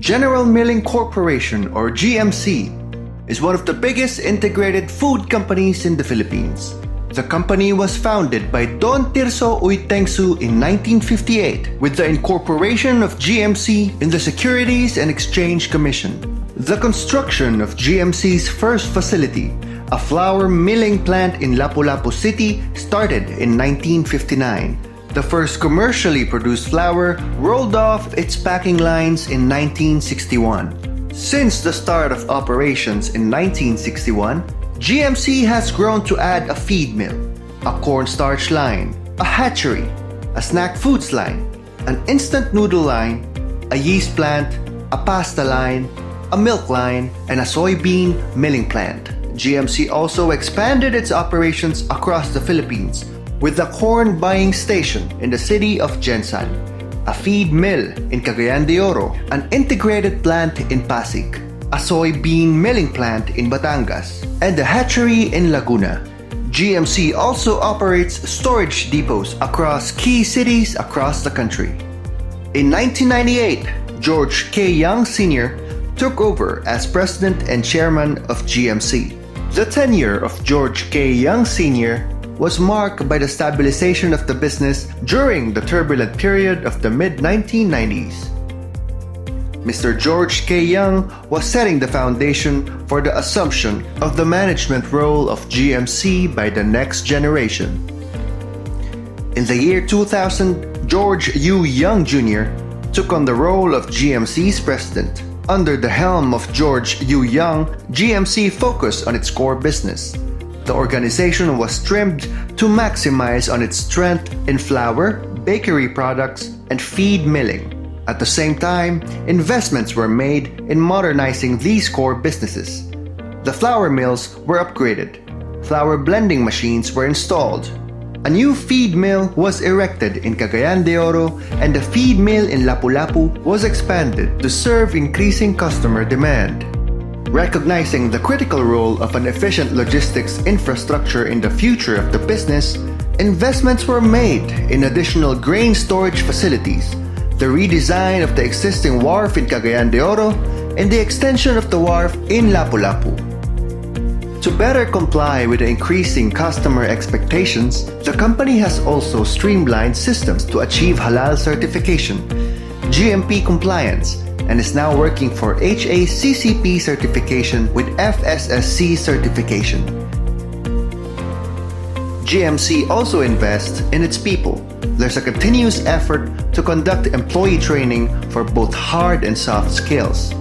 General Milling Corporation, or GMC, is one of the biggest integrated food companies in the Philippines. The company was founded by Don Tirso Uytengsu in 1958 with the incorporation of GMC in the Securities and Exchange Commission. The construction of GMC's first facility, a flour milling plant in Lapu-Lapu City, started in 1959. The first commercially produced flour rolled off its packing lines in 1961. Since the start of operations in 1961, GMC has grown to add a feed mill, a cornstarch line, a hatchery, a snack foods line, an instant noodle line, a yeast plant, a pasta line, a milk line, and a soybean milling plant. GMC also expanded its operations across the Philippines with a corn buying station in the city of Jensan, a feed mill in Cagayan de Oro, an integrated plant in Pasig, a soybean milling plant in Batangas, and a hatchery in Laguna. GMC also operates storage depots across key cities across the country. In 1998, George K. Young Sr. took over as president and chairman of GMC. The tenure of George K. Young Sr. was marked by the stabilization of the business during the turbulent period of the mid-1990s. Mr. George K. Young was setting the foundation for the assumption of the management role of GMC by the next generation. In the year 2000, George U. Young Jr. took on the role of GMC's president. Under the helm of George U. Young, GMC focused on its core business. The organization was trimmed to maximize on its strength in flour, bakery products, and feed milling. At the same time, investments were made in modernizing these core businesses. The flour mills were upgraded. Flour blending machines were installed. A new feed mill was erected in Cagayan de Oro, and the feed mill in Lapu-Lapu was expanded to serve increasing customer demand. Recognizing the critical role of an efficient logistics infrastructure in the future of the business, investments were made in additional grain storage facilities, the redesign of the existing wharf in Cagayan de Oro, and the extension of the wharf in Lapu-Lapu. To better comply with the increasing customer expectations, the company has also streamlined systems to achieve halal certification, GMP compliance, and is now working for HACCP certification with FSSC certification. GMC also invests in its people. There's a continuous effort to conduct employee training for both hard and soft skills.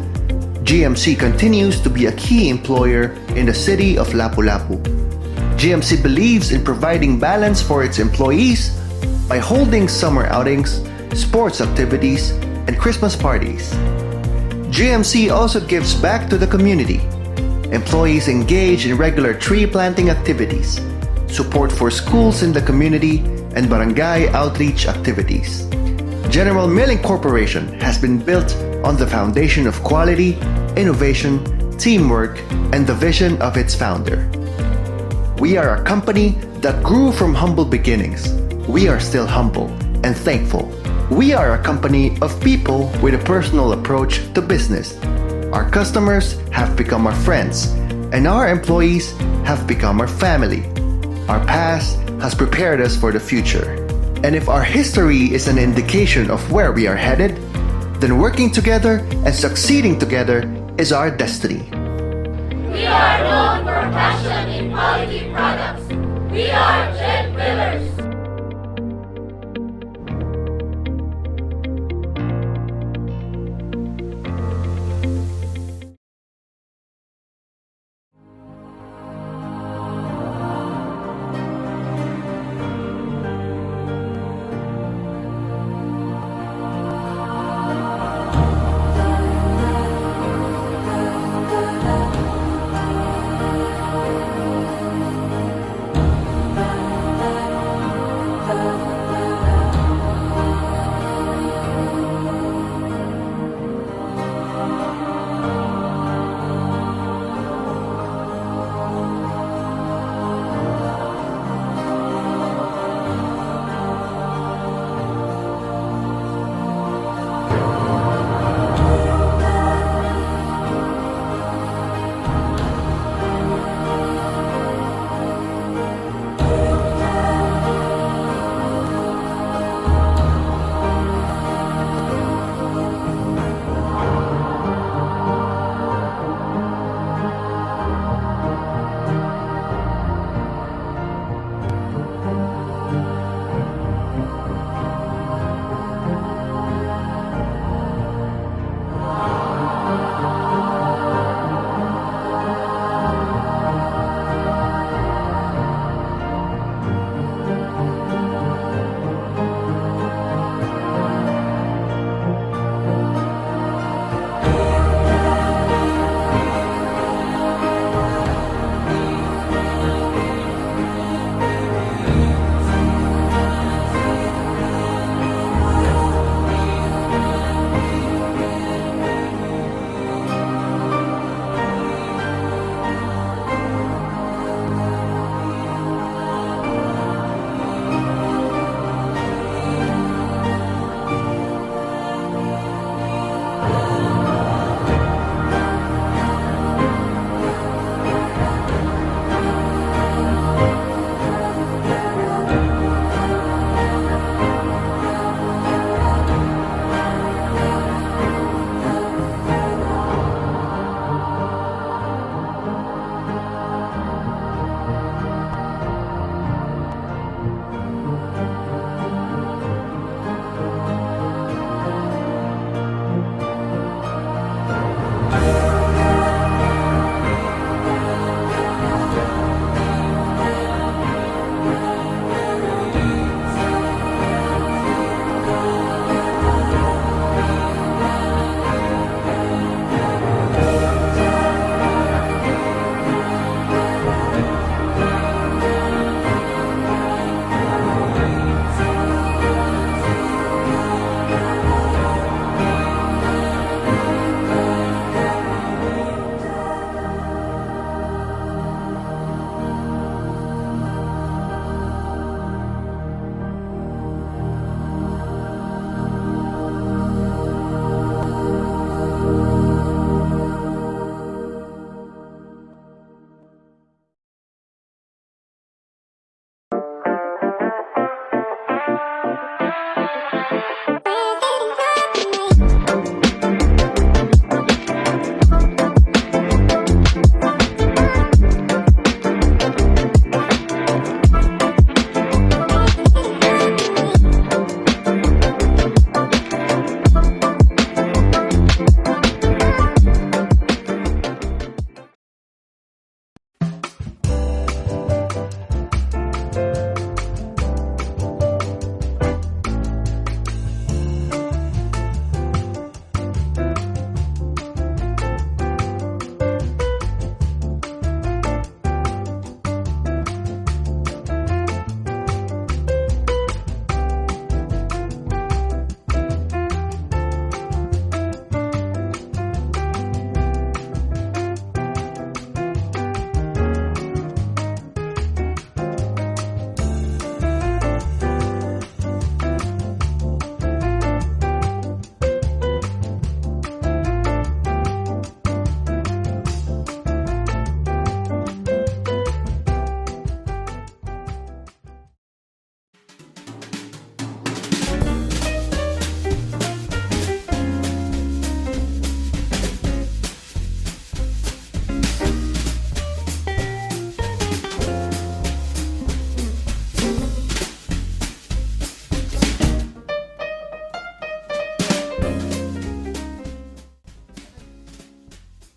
GMC continues to be a key employer in the city of Lapu-Lapu. GMC believes in providing balance for its employees by holding summer outings, sports activities, and Christmas parties. GMC also gives back to the community. Employees engage in regular tree planting activities, support for schools in the community, and barangay outreach activities. General Milling Corporation has been built on the foundation of quality, innovation, teamwork, and the vision of its founder. We are a company that grew from humble beginnings. We are still humble and thankful. We are a company of people with a personal approach to business. Our customers have become our friends, and our employees have become our family. Our past has prepared us for the future. And if our history is an indication of where we are headed, then working together and succeeding together is our destiny. We are known for passion in quality products. We are Jet Millers.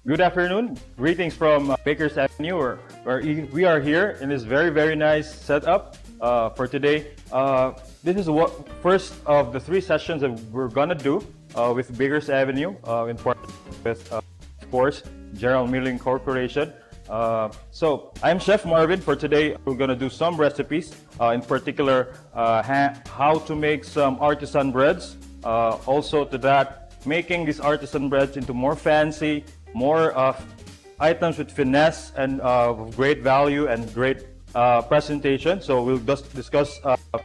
Good afternoon. Greetings from Baker's Avenue, where we are here in this very nice setup for today. This is what first of the 3 sessions that we're gonna do with Baker's Avenue in partnership with, of course, General Milling Corporation. So I'm Chef Marvin. For today, we're gonna do some recipes, in particular, how to make some artisan breads. Also to that, making these artisan breads into more fancy, more items with finesse and great value and great presentation. So we'll just discuss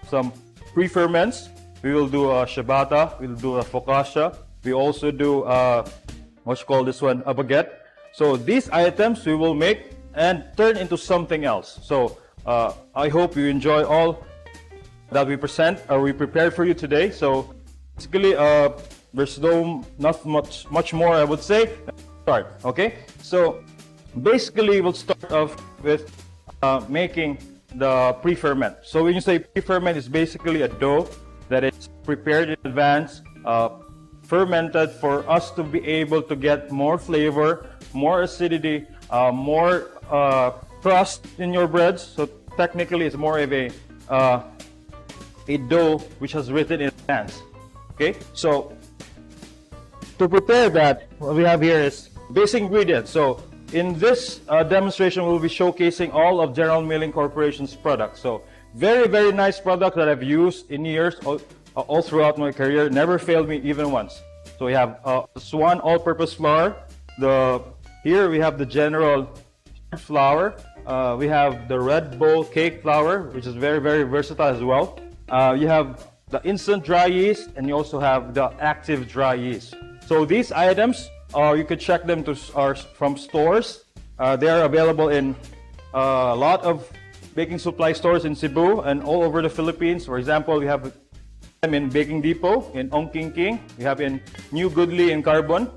some pre-ferments. We will do a ciabatta, we'll do a focaccia. We also do what you call this one, a baguette. So these items we will make and turn into something else. So I hope you enjoy all that we present or we prepared for you today. So basically, there's not much more I would say. Start, okay? So basically, we'll start off with making the pre-ferment. So when you say pre-ferment, it's basically a dough that is prepared in advance, fermented for us to be able to get more flavor, more acidity, more crust in your breads. So technically, it's more of a dough which has written in advance. Okay, so to prepare that, what we have here is basic ingredients. So in this demonstration, we'll be showcasing all of General Milling Corporation's products. So very nice product that I've used in years, all throughout my career, never failed me even once. So we have Swan all-purpose flour. Here we have the General flour. We have the Red Bowl cake flour, which is very versatile as well. You have the instant dry yeast, and you also have the active dry yeast. So these items, you could check them from stores. They are available in a lot of baking supply stores in Cebu and all over the Philippines. For example, we have them in Baking Depot in Ongkingking. We have in New Goodley in Carbon.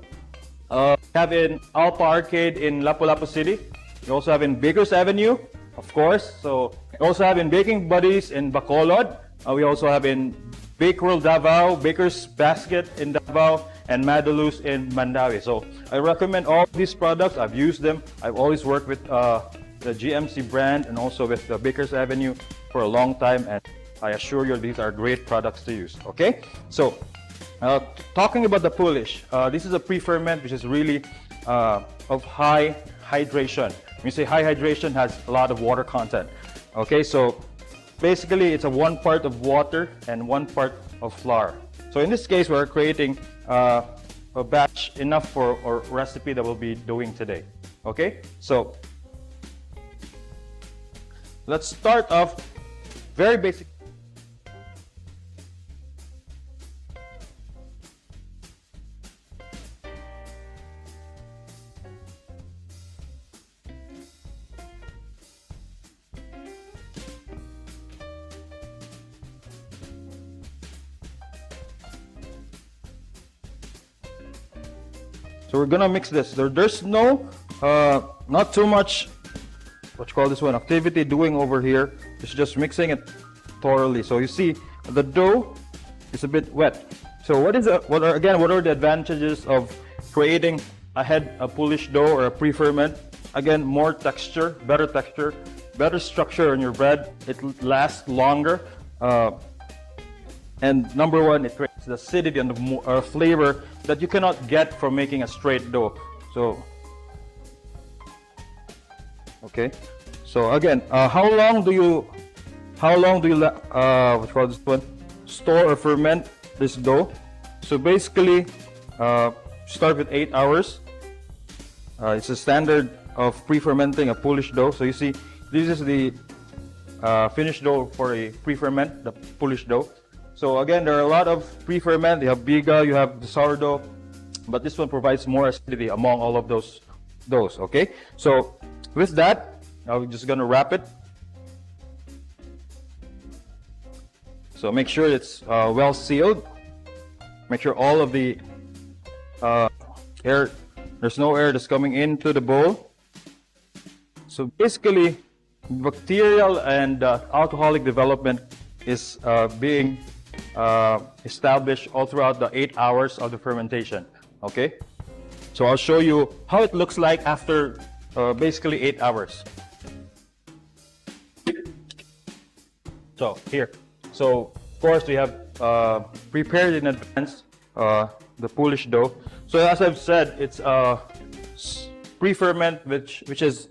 We have in Alpa Arcade in Lapu-Lapu City. We also have in Baker's Avenue, of course. So we also have in Baking Buddies in Bacolod. We also have in Bake World Davao, Baker's Basket in Davao, and Madaluz in Mandawi. So I recommend all these products. I've used them. I've always worked with the GMC brand and also with the Baker's Avenue for a long time, and I assure you these are great products to use. Okay, so talking about the Polish, this is a pre-ferment which is really of high hydration. When you say high hydration, has a lot of water content. Okay, so basically it's a 1 part of water and 1 part of flour. So in this case, we're creating a batch enough for our recipe that we'll be doing today. Okay, so let's start off very basic. So we're gonna mix this. There's no, not too much, what you call this one, activity doing over here. It's just mixing it thoroughly. So you see, the dough is a bit wet. So what are the advantages of creating a Polish dough or a pre-ferment? Again, more texture, better structure in your bread. It lasts longer. And number 1, it creates the acidity and the flavor that you cannot get from making a straight dough. So, okay. So again, how long do you what you call this one, store or ferment this dough? So basically, start with 8 hours. It's a standard of pre-fermenting a Polish dough. So you see, this is the finished dough for a pre-ferment, the Polish dough. So again, there are a lot of pre-ferment. You have biga, you have the sourdough, but this one provides more acidity among all of those doughs. Okay, so with that, I'm just gonna wrap it. So make sure it's well sealed. Make sure all of the air, there's no air that's coming into the bowl. So basically, bacterial and alcoholic development is being established all throughout the 8 hours of the fermentation. Okay, So I'll show you how it looks like after basically 8 hours. So here, so of course we have prepared in advance the Polish dough. So as I've said, it's pre-ferment, which is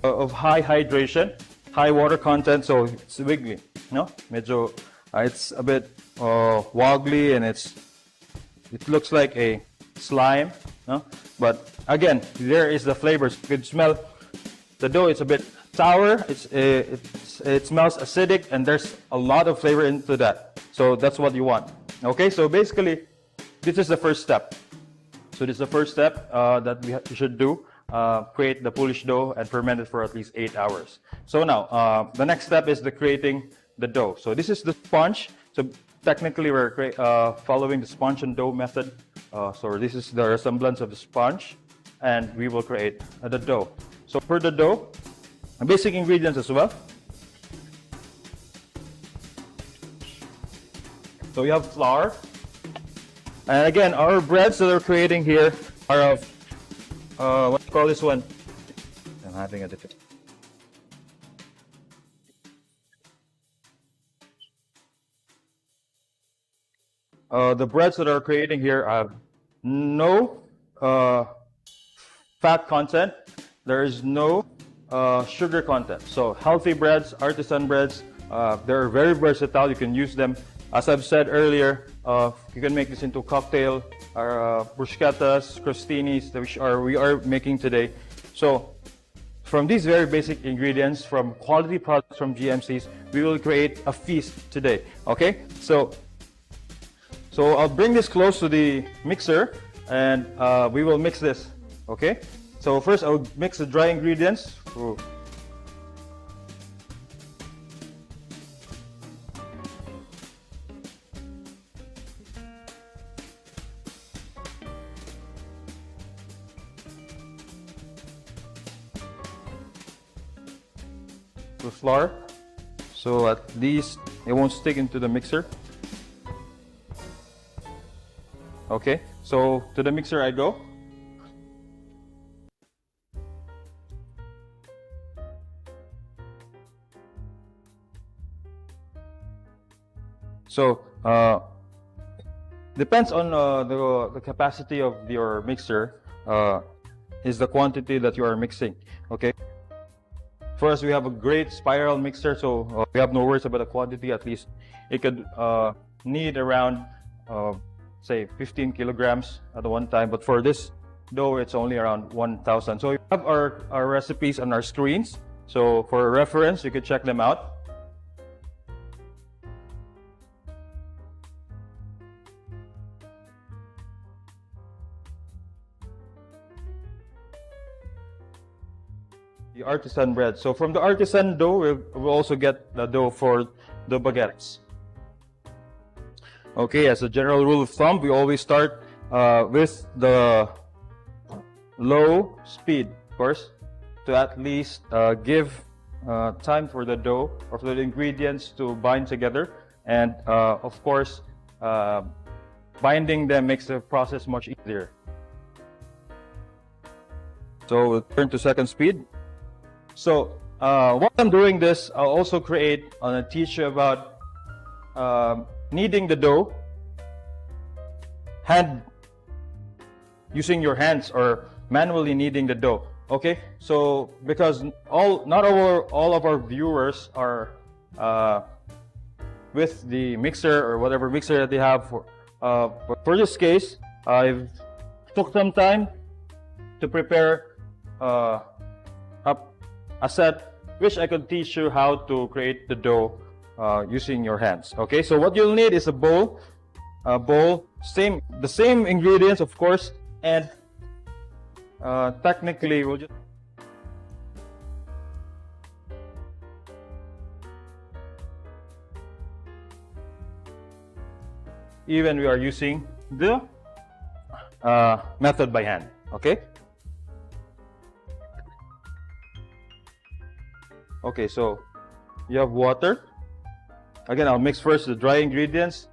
of high hydration, high water content, so it's wiggly, no? Medyo, it's a bit wobbly, and it looks like a slime, no? But again, there is the flavors. You can smell the dough. It's a bit sour. It smells acidic, and there's a lot of flavor into that. So that's what you want. Okay, so basically, this is the first step. So this is the first step that we should do. Create the Polish dough and ferment it for at least 8 hours. So now, the next step is creating the dough. So this is the sponge. So technically, we're following the sponge and dough method. So this is the resemblance of the sponge, and we will create the dough. So for the dough, basic ingredients as well. So we have flour. And again, our breads that we're creating here are of, what do you call this one? I'm having a difficult. The breads that are creating here have no fat content. There is no sugar content. So healthy breads, artisan breads, they're very versatile. You can use them. As I've said earlier, you can make this into cocktail, or bruschettas, crostinis, which we are making today. So from these very basic ingredients, from quality products from GMCs, we will create a feast today. Okay, so I'll bring this close to the mixer, and we will mix this. Okay, so first I'll mix the dry ingredients. Ooh. The flour, so at least it won't stick into the mixer. Okay, so to the mixer I go. So depends on the capacity of your mixer, is the quantity that you are mixing. Okay. First, we have a great spiral mixer, so we have no worries about the quantity. At least it could need around, say, 15 kilograms at one time. But for this dough, it's only around 1,000. So we have our recipes on our screens. So for reference, you can check them out. The artisan bread. So from the artisan dough, we'll also get the dough for the baguettes. Okay, as a general rule of thumb, we always start with the low speed, of course, to at least give time for the dough or for the ingredients to bind together. And of course, binding them makes the process much easier. So we'll turn to second speed. So while I'm doing this, I'll also teach you about kneading the dough, using your hands or manually kneading the dough. Okay, so because not all of our viewers are with the mixer or whatever mixer that they have. But for this case, I've took some time to prepare a set which I could teach you how to create the dough using your hands. Okay, so what you'll need is a bowl, the same ingredients, of course, and technically we'll just even we are using the method by hand. Okay. Okay, so you have water. Again, I'll mix first the dry ingredients.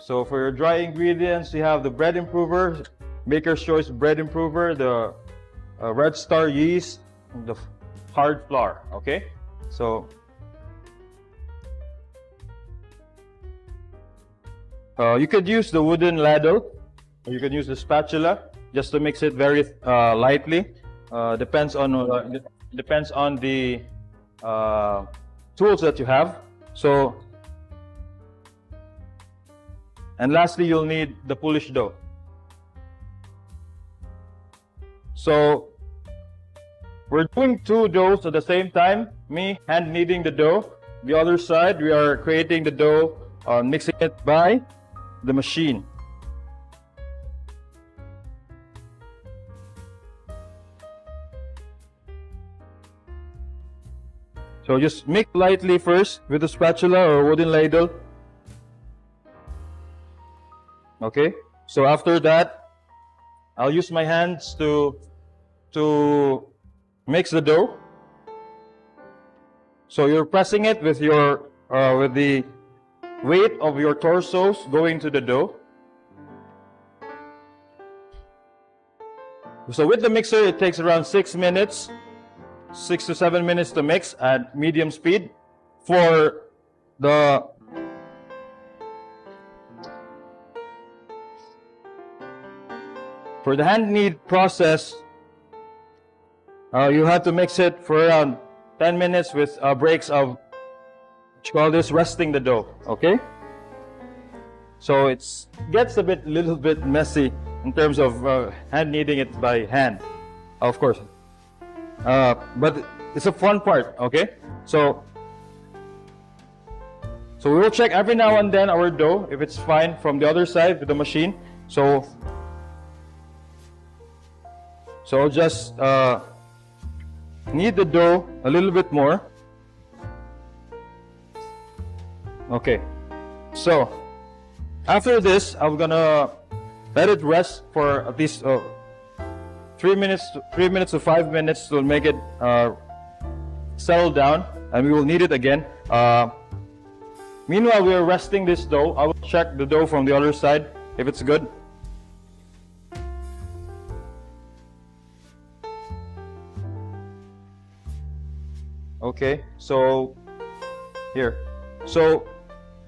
So for your dry ingredients, you have the bread improver. Baker's Choice bread improver, the Red Star yeast, the hard flour. Okay, so you could use the wooden ladle, or you could use the spatula just to mix it very lightly. Depends on the tools that you have. So, and lastly, you'll need the Polish dough. So we're doing two doughs at the same time. Me hand kneading the dough. The other side, we are creating the dough, mixing it by the machine. So just mix lightly first with a spatula or wooden ladle. Okay, so after that, I'll use my hands to mix the dough. So you're pressing it with your with the weight of your torsos going to the dough. So with the mixer, it takes around 6 minutes, 6 to 7 minutes to mix at medium speed. For the hand knead process, you have to mix it for around 10 minutes with breaks of, what you call this, resting the dough. Okay, so it gets a little bit messy in terms of hand kneading it by hand, of course, but it's a fun part. Okay, so we will check every now and then our dough if it's fine from the other side with the machine. So I'll just knead the dough a little bit more. Okay, so after this, I'm gonna let it rest for at least 3 minutes to 5 minutes to make it settle down, and we will knead it again. Meanwhile, we are resting this dough. I will check the dough from the other side if it's good. Okay, so here. So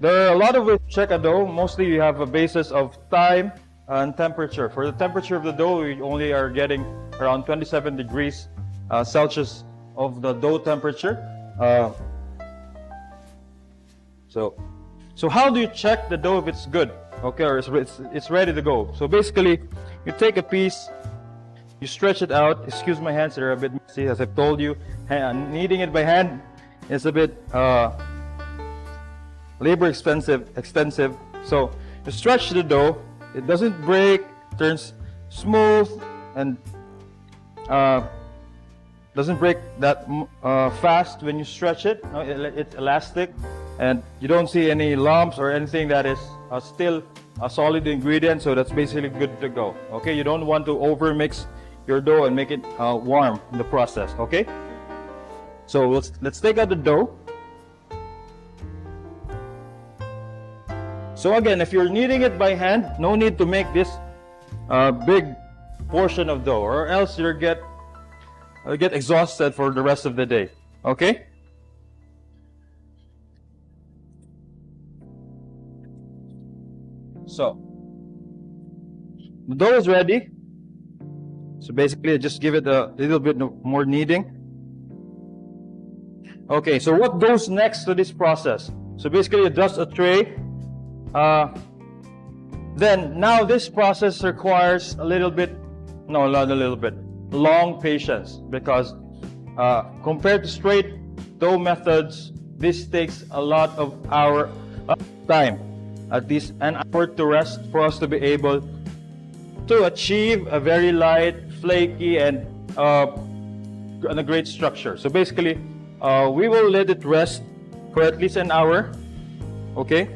there are a lot of ways to check a dough. Mostly you have a basis of time and temperature. For the temperature of the dough, we only are getting around 27 degrees Celsius of the dough temperature. So how do you check the dough if it's good? Okay, or it's ready to go. So basically, you take a piece, you stretch it out. Excuse my hands, they're a bit messy, as I've told you. Kneading it by hand is a bit labor extensive. So you stretch the dough. It doesn't break, turns smooth, and doesn't break that fast when you stretch it. No, it's elastic, and you don't see any lumps or anything that is still a solid ingredient. So that's basically good to go. Okay, you don't want to over mix your dough and make it warm in the process. Okay, so let's take out the dough. So again, if you're kneading it by hand, no need to make this big portion of dough, or else you'll get exhausted for the rest of the day. Okay? So the dough is ready. So basically, just give it a little bit more kneading. Okay, so what goes next to this process? So basically, adjust a tray. Then now this process requires long patience, because compared to straight dough methods, this takes a lot of our time, at least an hour to rest, for us to be able to achieve a very light, flaky, and a great structure. So basically, we will let it rest for at least an hour. Okay,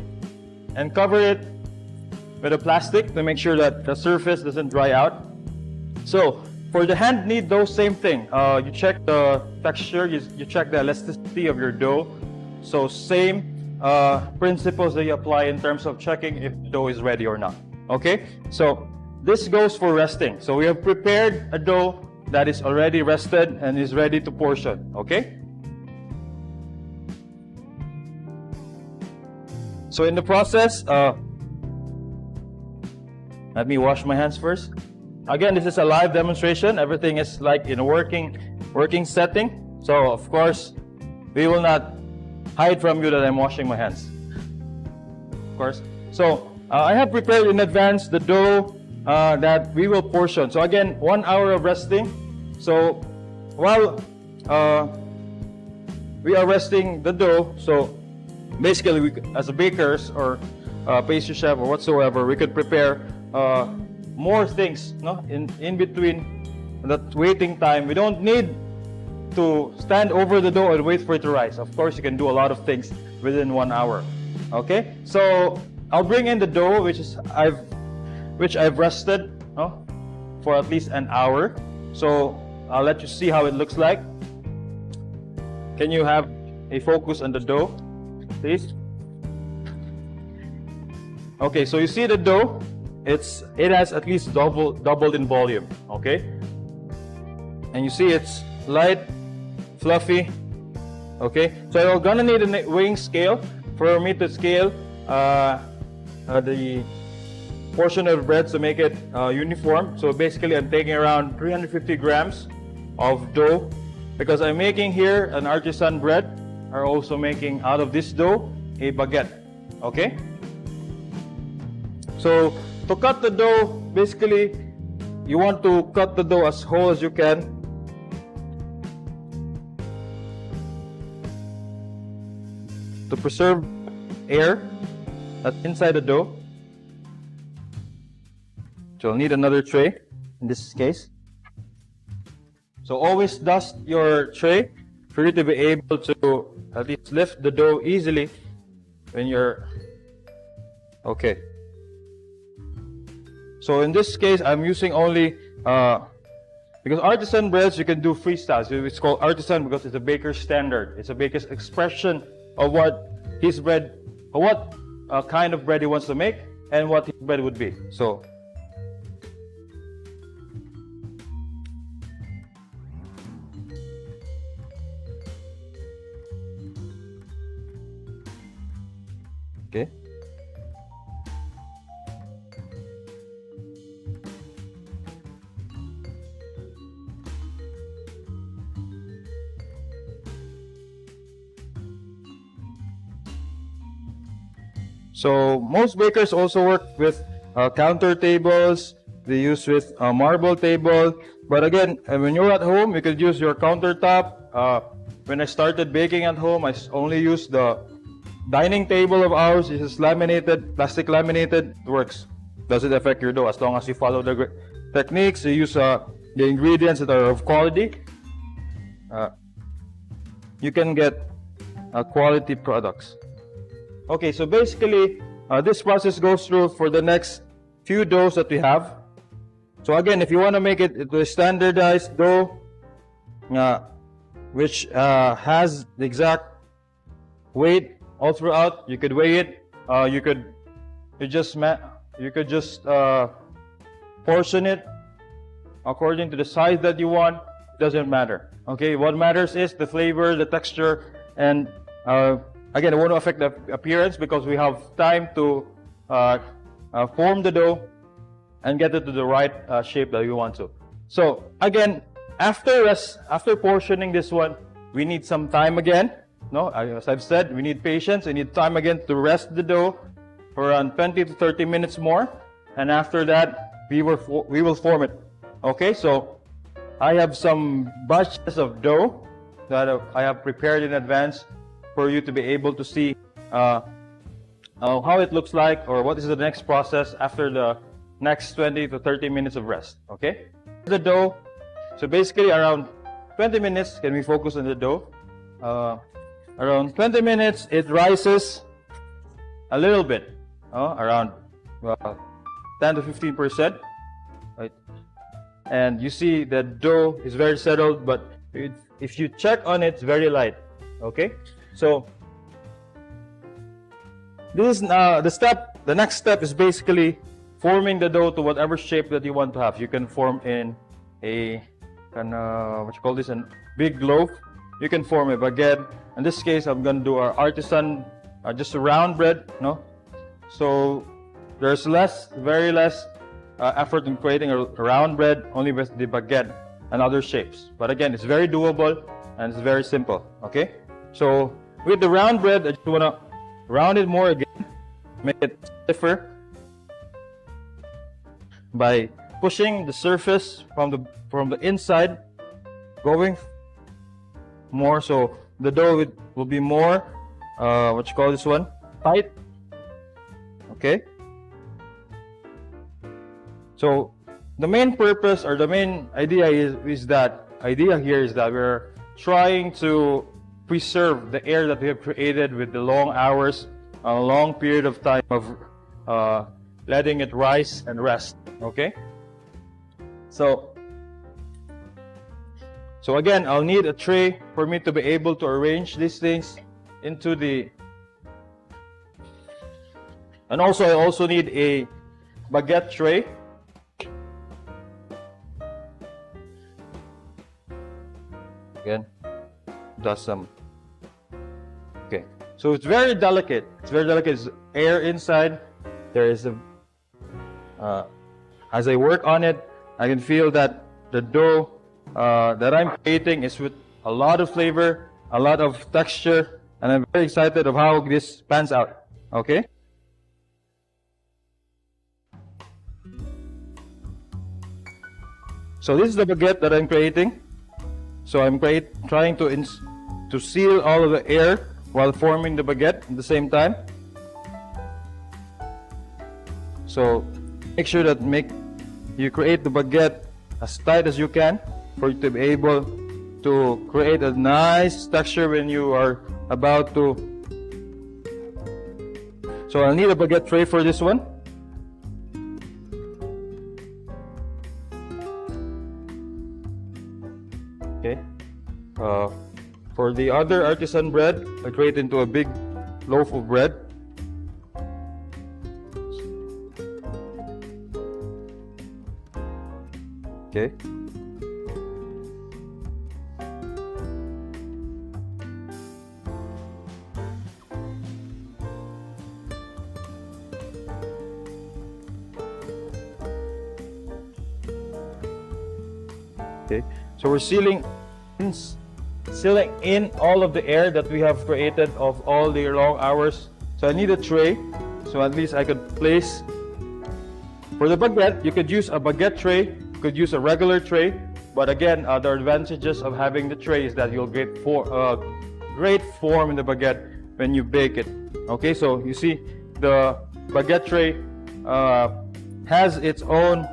and cover it with a plastic to make sure that the surface doesn't dry out. So for the hand knead dough, same thing. You check the texture, you check the elasticity of your dough. So same principles that you apply in terms of checking if the dough is ready or not. Okay, so this goes for resting. So we have prepared a dough that is already rested and is ready to portion. Okay? So in the process, let me wash my hands first. Again, this is a live demonstration. Everything is like in a working setting. So of course, we will not hide from you that I'm washing my hands. Of course. So I have prepared in advance the dough that we will portion. So again, 1 hour of resting. So while we are resting the dough, so basically we, as a bakers or pastry chef or whatsoever, we could prepare more things, no? In between that waiting time. We don't need to stand over the dough and wait for it to rise. Of course, you can do a lot of things within 1 hour. Okay, so I'll bring in the dough which I've rested, no? For at least an hour. So I'll let you see how it looks like. Can you have a focus on the dough, please? Okay, so you see the dough. It has at least doubled in volume. Okay, and you see it's light, fluffy. Okay, so I'm gonna need a weighing scale for me to scale the portion of bread to make it uniform. So basically, I'm taking around 350 grams of dough because I'm making here an artisan bread. Are also making out of this dough a baguette. Okay. So to cut the dough, basically, you want to cut the dough as whole as you can. To preserve air that's inside the dough. So you'll need another tray in this case. So always dust your tray for you to be able to at least lift the dough easily when you're okay. So in this case, I'm using only because artisan breads you can do freestyle. So it's called artisan because it's a baker's standard. It's a baker's expression of what his bread, or what kind of bread he wants to make, and what his bread would be. So. Okay. So most bakers also work with counter tables. They use with marble table. But again, when you're at home, you could use your countertop. When I started baking at home, I only used the dining table of ours. It is laminated, plastic laminated. It works. Doesn't affect your dough as long as you follow the techniques. You use the ingredients that are of quality. You can get quality products. Okay, so basically, this process goes through for the next few doughs that we have. So again, if you want to make it into a standardized dough, which has the exact weight all throughout, you could weigh it. You could just portion it according to the size that you want. It doesn't matter. Okay, what matters is the flavor, the texture, and again, it won't affect the appearance because we have time to form the dough and get it to the right shape that we want to. So again, after portioning this one, we need some time again. No, as I've said, we need patience. We need time again to rest the dough for around 20 to 30 minutes more, and after that, we will form it. Okay, so I have some batches of dough that I have prepared in advance for you to be able to see how it looks like, or what is the next process after the next 20 to 30 minutes of rest. Okay, the dough. So basically, around 20 minutes. Can we focus on the dough? Around 20 minutes, it rises a little bit, around 10 to 15%. Right, and you see the dough is very settled, but if you check on it, it's very light. Okay. So this is the next step is basically forming the dough to whatever shape that you want to have. You can form in a what you call this, a big loaf. You can form a baguette. In this case, I'm gonna do our artisan, just a round bread, no? So there's very less effort in creating a round bread, only with the baguette and other shapes. But again, it's very doable and it's very simple, okay? So with the round bread, I just wanna round it more again, make it stiffer by pushing the surface from the inside, going more, so the dough will be more what you call this one, tight. Okay, so the main purpose or the main idea is that we're trying to preserve the air that we have created with the long hours, a long period of time of letting it rise and rest. Okay, so again, I'll need a tray for me to be able to arrange these things into the, and also I also need a baguette tray. Again, does some. Okay, so it's very delicate. It's very delicate. There's air inside. There is a. As I work on it, I can feel that the dough that I'm creating is with a lot of flavor, a lot of texture, and I'm very excited of how this pans out. Okay. So this is the baguette that I'm creating. So I'm trying to seal all of the air while forming the baguette at the same time. So make sure that you create the baguette as tight as you can for you to be able to create a nice texture when you are about to. So I'll need a baguette tray for this one. Okay. For the other artisan bread, I create into a big loaf of bread. Okay. Okay. So we're sealing in all of the air that we have created of all the long hours. So I need a tray, so at least I could place. For the baguette, you could use a baguette tray, you could use a regular tray, but again, the advantages of having the tray is that you'll get great form in the baguette when you bake it. Okay, so you see the baguette tray has its own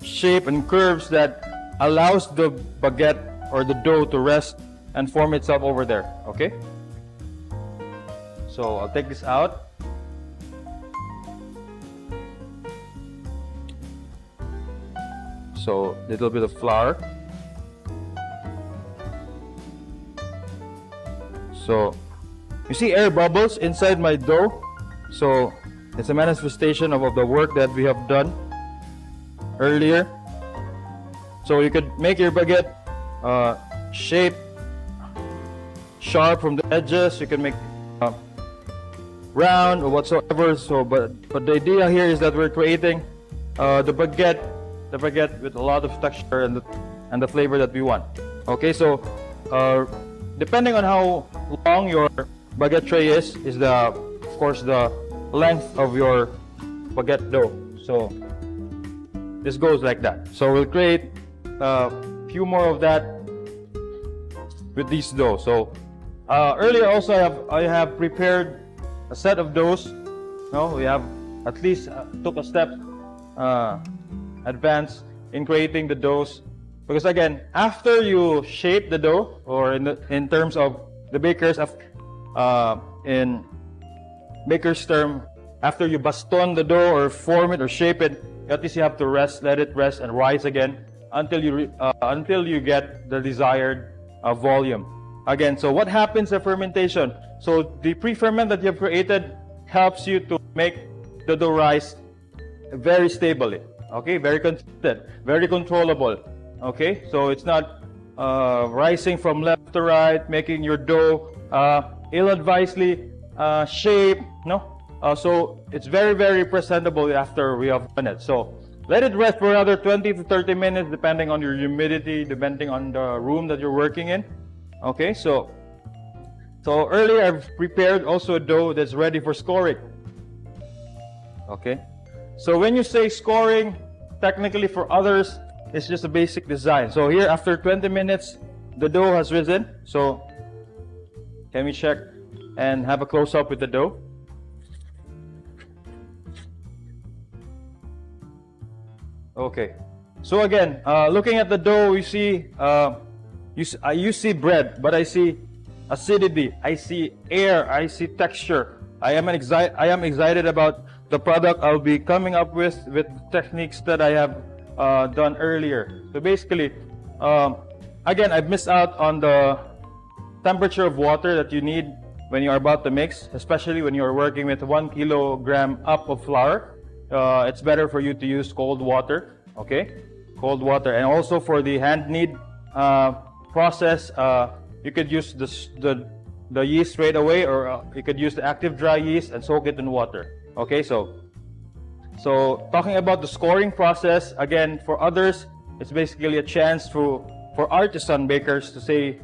shape and curves that allows the baguette or the dough to rest and form itself over there. Okay, so I'll take this out. So little bit of flour. So you see air bubbles inside my dough, so it's a manifestation of the work that we have done earlier. So you could make your baguette shape sharp from the edges. You can make round or whatsoever. So, but the idea here is that we're creating the baguette with a lot of texture and the flavor that we want. Okay, so depending on how long your baguette tray is of course the length of your baguette dough. So this goes like that. So we'll create a few more of that with these dough. So earlier also I have prepared a set of doughs. No, we have at least took a step advance in creating the doughs, because again, after you shape the dough, or in terms of the bakers in baker's term, after you baston the dough or form it or shape it, at least you have to let it rest and rise again until you get the desired volume. Again, so what happens in fermentation? So the pre-ferment that you have created helps you to make the dough rise very stably. Okay, very consistent, very controllable. Okay, so it's not rising from left to right, making your dough ill-advisedly shaped. No, so it's very, very presentable after we have done it. So let it rest for another 20 to 30 minutes, depending on your humidity, depending on the room that you're working in. Okay, so earlier I've prepared also a dough that's ready for scoring. Okay, so when you say scoring, technically for others, it's just a basic design. So here, after 20 minutes, the dough has risen. So can we check and have a close-up with the dough? Okay, so again, looking at the dough, you see, you see bread, but I see acidity, I see air, I see texture. I am excited about the product I'll be coming up with techniques that I have done earlier. So basically, again, I've missed out on the temperature of water that you need when you are about to mix, especially when you are working with 1 kilogram up of flour. It's better for you to use cold water, okay? Cold water. And also for the hand knead process, you could use the yeast straight away, or you could use the active dry yeast and soak it in water. Okay, so talking about the scoring process, again, for others, it's basically a chance for artisan bakers to say,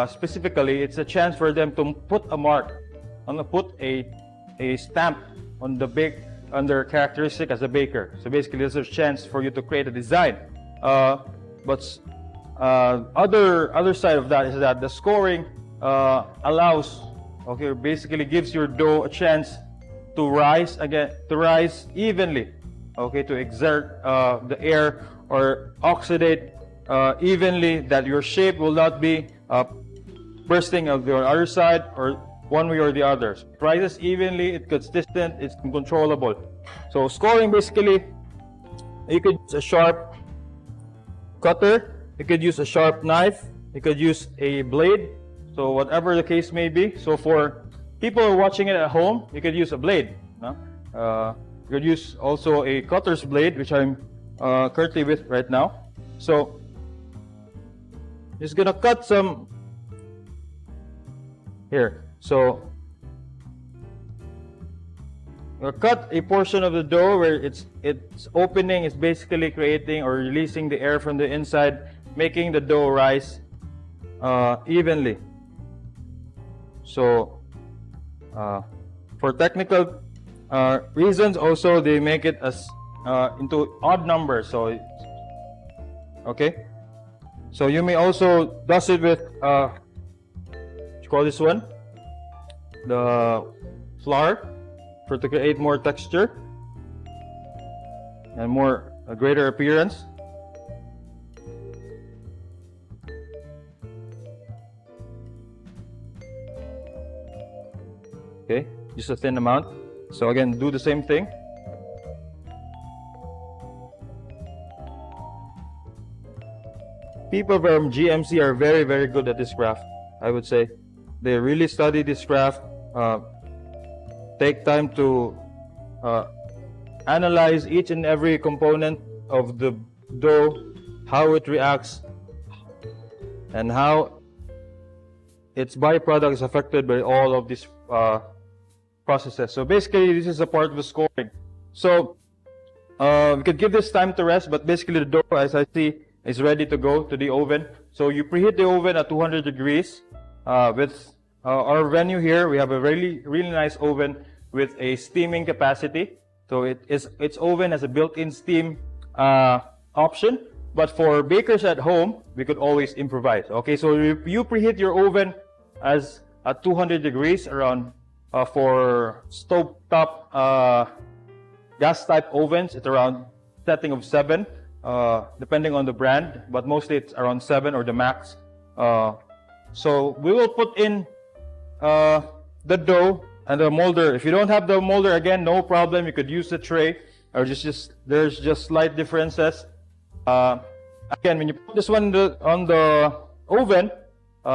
specifically, it's a chance for them to put a mark, put a stamp on the on their characteristic as a baker. So basically, there's a chance for you to create a design. But other side of that is that the scoring allows, okay, basically gives your dough a chance to rise evenly, okay, to exert the air or oxidate evenly, that your shape will not be bursting of the other side or one way or the other. So it rises evenly, it's consistent, it's controllable. So scoring, basically, you could use a sharp cutter, you could use a sharp knife, you could use a blade, so whatever the case may be. So for people who are watching it at home, you could use a blade. No? You could use also a cutter's blade, which I'm currently with right now. So just gonna cut some here. So we'll cut a portion of the dough where its opening is basically creating or releasing the air from the inside, making the dough rise evenly. So for technical reasons also, they make it as into odd numbers. So okay, so you may also dust it with what you call this one, the flour, to create more texture and a greater appearance. Okay, just a thin amount. So again, do the same thing. People from GMC are very, very good at this craft, I would say. They really study this craft, take time to analyze each and every component of the dough, how it reacts, and how its byproduct is affected by all of these processes. So basically, this is a part of the scoring. So we could give this time to rest, but basically the dough, as I see, is ready to go to the oven. So you preheat the oven at 200 degrees. With our venue here, we have a really, really nice oven with a steaming capacity. So its oven has a built-in steam option. But for bakers at home, we could always improvise. Okay, so you preheat your oven as at 200 degrees around for stovetop gas type ovens. It's around setting of 7. Depending on the brand, but mostly it's around 7 or the max. So we will put in the dough and the molder. If you don't have the molder, again, no problem. You could use the tray, or there's just slight differences. Again, when you put this one on the oven,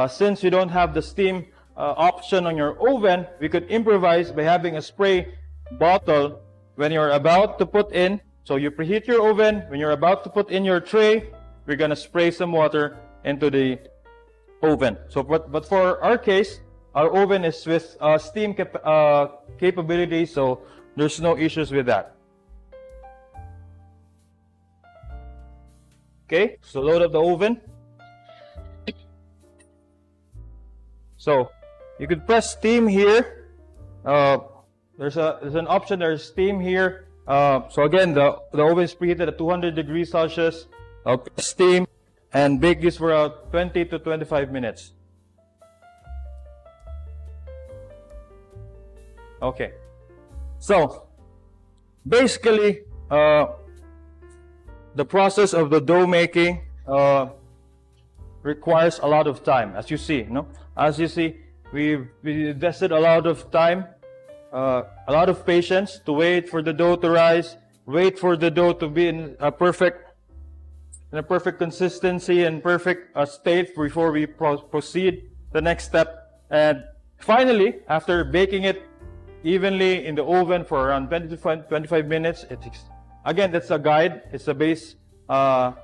since you don't have the steam option on your oven, we could improvise by having a spray bottle when you're about to put in, so you preheat your oven, when you're about to put in your tray, we're gonna spray some water into the oven. So, but for our case, our oven is with steam capability, so there's no issues with that. Okay, so load up the oven. So you could press steam here. There's an option. There's steam here. So again, the oven is preheated at 200 degrees Celsius. Steam and bake this for 20 to 25 minutes. Okay. So basically, the process of the dough making requires a lot of time, as you see. As you see, we invested a lot of time, a lot of patience to wait for the dough to rise, wait for the dough to be in a perfect consistency and perfect state before we proceed the next step. And finally, after baking it evenly in the oven for around 20 to 25 minutes, again, that's a guide. It's a base time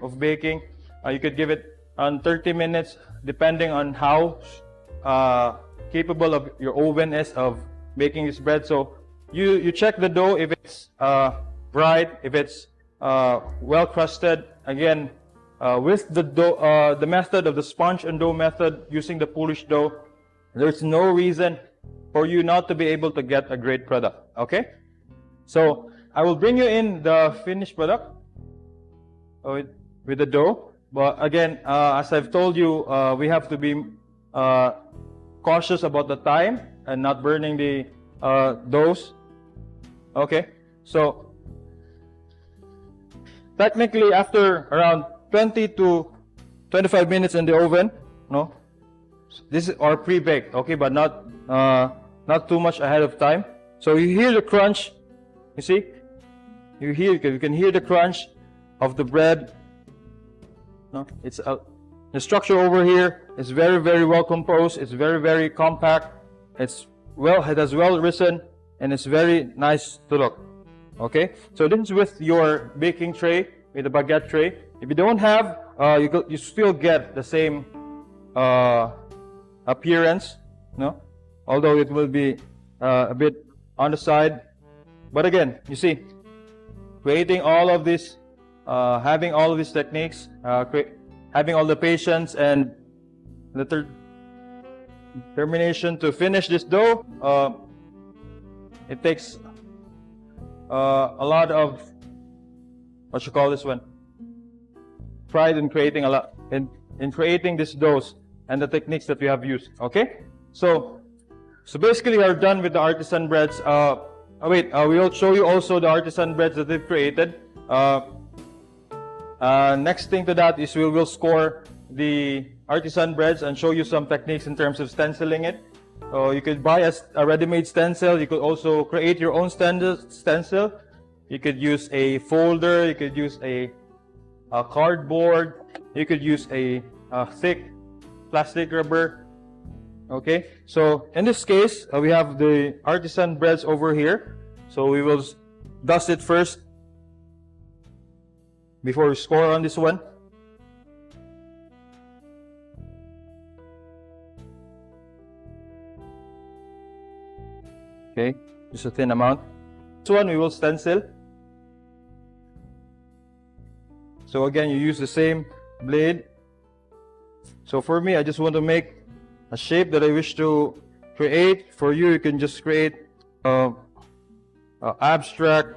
of baking. You could give it on 30 minutes, depending on how capable of your oven is of baking this bread. So you check the dough if it's bright, if it's well crusted. Again, with the dough, the method of the sponge and dough method, using the Polish dough, there's no reason for you not to be able to get a great product. Okay, so I will bring you in the finished product with the dough. But again, as I've told you, we have to be cautious about the time and not burning the doughs. Okay, so technically, after around 20 to 25 minutes in the oven, this is our pre-baked. Okay, but not too much ahead of time. So you hear the crunch. You see, you can hear the crunch of the bread. It's the structure over here is very, very well composed. It's very, very compact. It has well risen, and it's very nice to look. Okay, so this is with your baking tray, with the baguette tray. If you don't have, you still get the same appearance, although it will be a bit on the side. But again, you see, creating all of this, having all of these techniques, having all the patience and the determination to finish this dough, it takes a lot of, what you call this one, pride in creating in creating these doughs and the techniques that we have used. Okay, so basically we are done with the artisan breads. We will show you also the artisan breads that we've created. Next thing to that is we will score the artisan breads and show you some techniques in terms of stenciling it. You could buy a ready-made stencil. You could also create your own stencil. You could use a folder. You could use a cardboard. You could use a thick plastic rubber. Okay, so in this case, we have the artisan breads over here. So we will dust it first before we score on this one. Okay, just a thin amount. This one we will stencil. So again, you use the same blade. So for me, I just want to make a shape that I wish to create. For you, you can just create abstract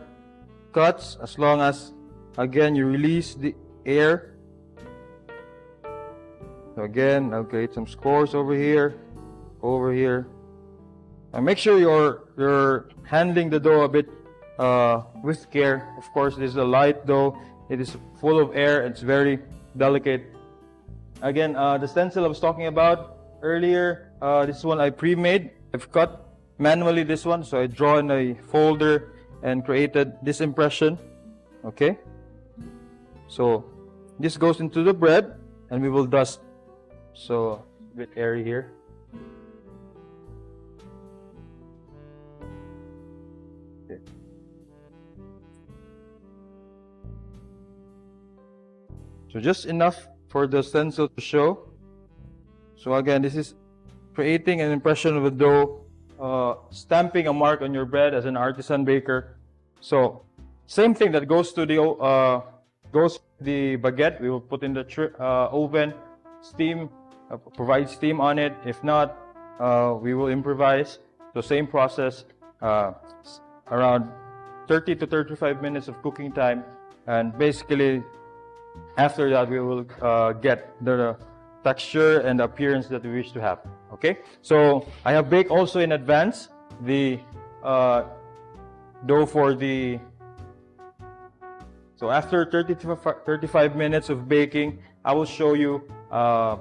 cuts, as long as, again, you release the air. So again, I'll create some scores over here, and make sure you're handling the dough a bit with care. Of course, this is a light dough. It is full of air. It's very delicate. Again, the stencil I was talking about earlier, this one I pre-made. I've cut manually this one, so I draw in a folder and created this impression. Okay, so this goes into the bread and we will dust. So a bit airy here. So just enough for the stencil to show. So again, this is creating an impression of the dough, stamping a mark on your bread as an artisan baker. So same thing that goes to the baguette. We will put in the oven, steam, provide steam on it. If not, we will improvise. So same process, around 30 to 35 minutes of cooking time, and basically after that we will get the texture and the appearance that we wish to have. Okay, so I have baked also in advance the dough for the. So after 30 to 35 minutes of baking, I will show you how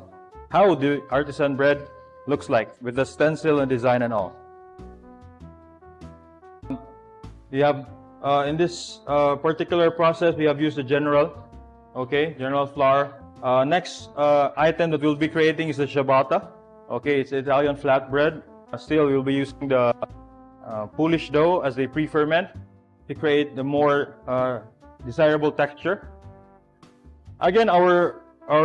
the artisan bread looks like with the stencil and design and all. We have in this particular process, we have used the general flour. Next item that we'll be creating is the ciabatta. Okay, it's Italian flatbread. Still, we'll be using the Polish dough as a pre-ferment to create the more desirable texture. Again, our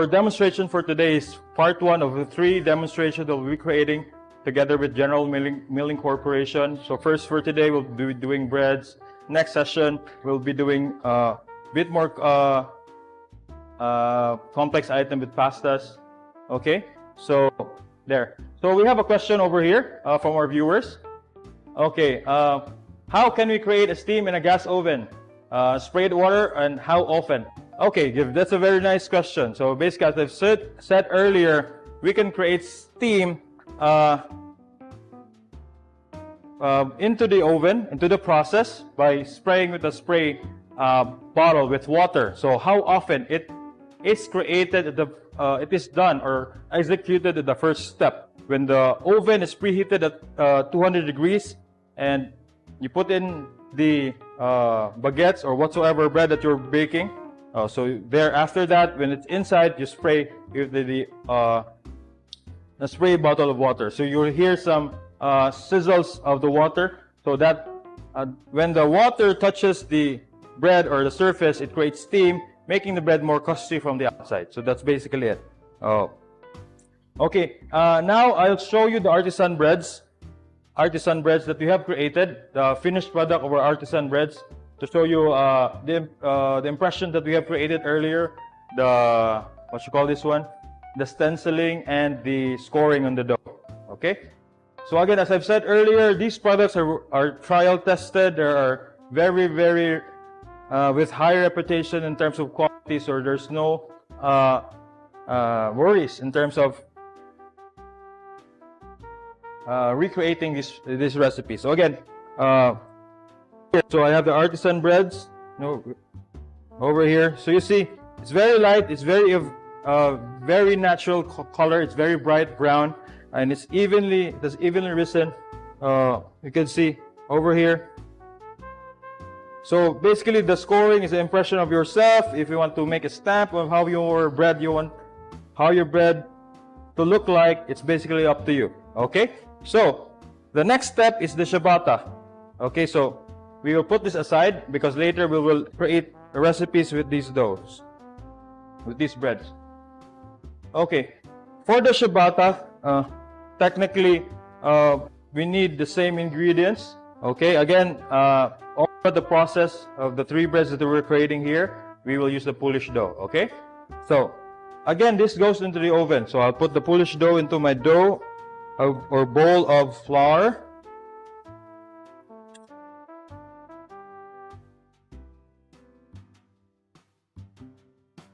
demonstration for today is part 1 of the 3 demonstrations that we'll be creating together with General Milling Corporation. So first for today, we'll be doing breads. Next session, we'll be doing a bit more complex item with pastas. Okay, so there. So we have a question over here from our viewers. Okay, how can we create a steam in a gas oven? Sprayed water, and how often? Okay, that's a very nice question. So basically, as I've said earlier, we can create steam into the oven, into the process, by spraying with a spray bottle with water. So how often it is created, it is done or executed at the first step. When the oven is preheated at 200 degrees and you put in the baguettes or whatsoever bread that you're baking. So there, after that, when it's inside, you spray with the spray bottle of water. So you'll hear some sizzles of the water. So that when the water touches the bread or the surface, it creates steam, making the bread more crunchy from the outside. So that's basically it. Okay, now I'll show you the artisan breads that we have created, the finished product of our artisan breads, to show you the impression that we have created earlier, the the stenciling and the scoring on the dough. Okay, so again, as I've said earlier, these products are trial tested. They are very with high reputation in terms of quality, so there's no worries in terms of recreating this recipe. So again, so I have the artisan breads over here. So you see, it's very light. It's very natural color. It's very bright brown, and it's evenly risen. You can see over here. So basically, the scoring is an impression of yourself. If you want to make a stamp of how your bread to look like, it's basically up to you. Okay. So the next step is the ciabatta. Okay, so we will put this aside because later we will create recipes with these doughs, with these breads. Okay, for the ciabatta, technically we need the same ingredients. Okay, again, all the process of the 3 breads that we're creating here, we will use the Polish dough. Okay, so again, this goes into the oven. So I'll put the Polish dough into my dough or bowl of flour.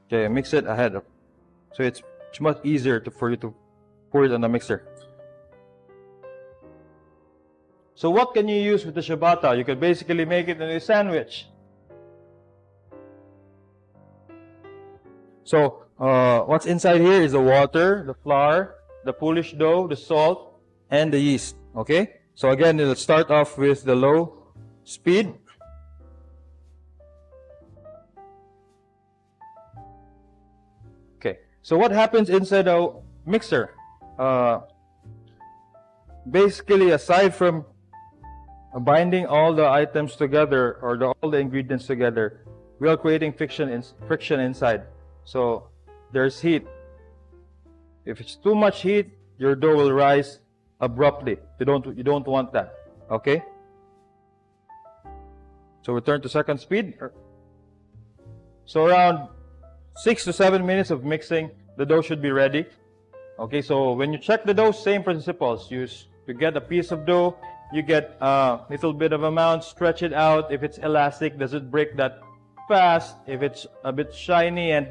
Okay, mix it ahead, so it's much easier for you to pour it on the mixer. So what can you use with the ciabatta? You can basically make it into a sandwich. So what's inside here is the water, the flour, the Polish dough, the salt, and the yeast. Okay, so again, let's start off with the low speed. Okay, so what happens inside a mixer? Basically, aside from binding all the items together or all the ingredients together, we are creating friction inside. So there's heat. If it's too much heat, your dough will rise abruptly. You don't want that. Okay? So return to second speed. So around 6 to 7 minutes of mixing, the dough should be ready. Okay, so when you check the dough, same principles. You get a piece of dough, you get a little bit of amount, stretch it out. If it's elastic, does it break that fast? If it's a bit shiny and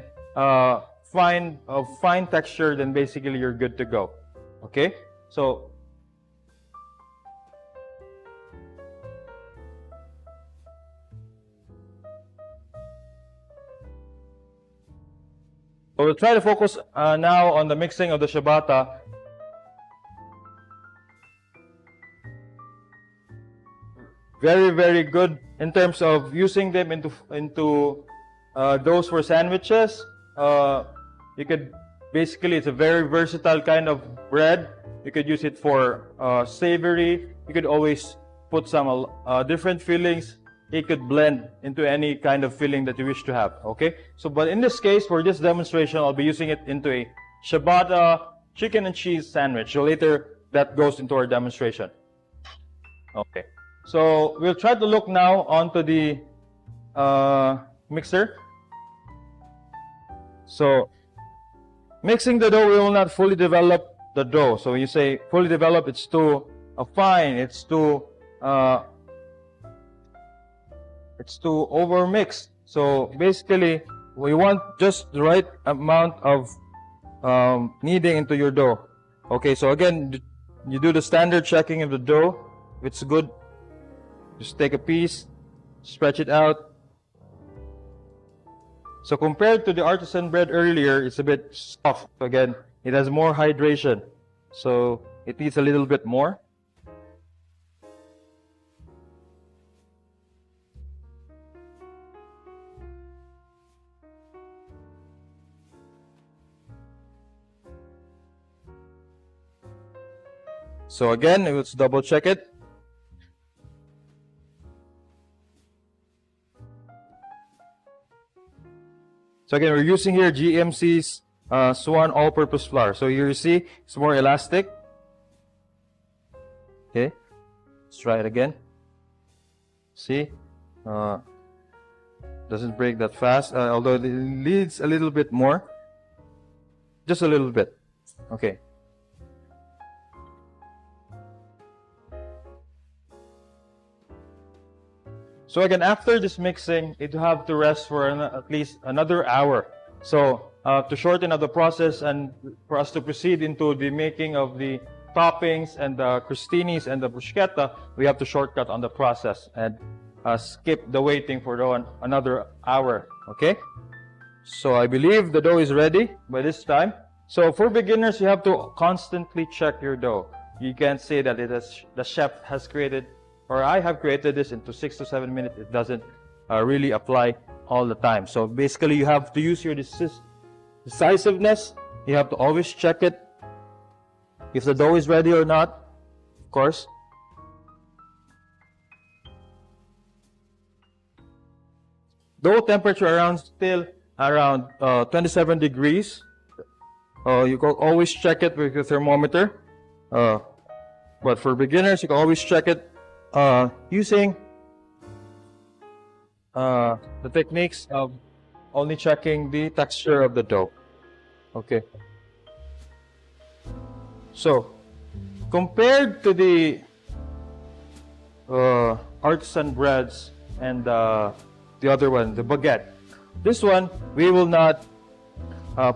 fine texture, then basically you're good to go. Okay, so we'll try to focus now on the mixing of the ciabatta. Very, very good in terms of using them into doughs for sandwiches. You could basically, it's a very versatile kind of bread. You could use it for savory. You could always put some different fillings. It could blend into any kind of filling that you wish to have. Okay. So, but in this case, for this demonstration, I'll be using it into a ciabatta chicken and cheese sandwich. So later, that goes into our demonstration. Okay. So we'll try to look now onto the mixer. So mixing the dough, we will not fully develop the dough. So when you say fully develop, it's too fine, it's too over mixed. So basically, we want just the right amount of kneading into your dough. Okay, so again, you do the standard checking of the dough. If it's good, just take a piece, stretch it out. So compared to the artisan bread earlier, it's a bit soft. Again, it has more hydration. So it needs a little bit more. So again, let's double check it. So again, we're using here GMC's Swan all-purpose flour. So here you see, it's more elastic. Okay, let's try it again. See, doesn't break that fast, although it leads a little bit more. Just a little bit. Okay. So again, after this mixing, it will have to rest for at least another hour. So to shorten up the process and for us to proceed into the making of the toppings and the crostinis and the bruschetta, we have to shortcut on the process and skip the waiting for another hour. Okay? So I believe the dough is ready by this time. So for beginners, you have to constantly check your dough. You can't say that the chef has created or I have created this into 6 to 7 minutes. It doesn't really apply all the time. So basically, you have to use your decisiveness. You have to always check it if the dough is ready or not, of course. Dough temperature still around 27 degrees. You can always check it with your thermometer. But for beginners, you can always check it using the techniques of only checking the texture of the dough. Okay. So, compared to the artisan breads and the other one, the baguette, this one we will not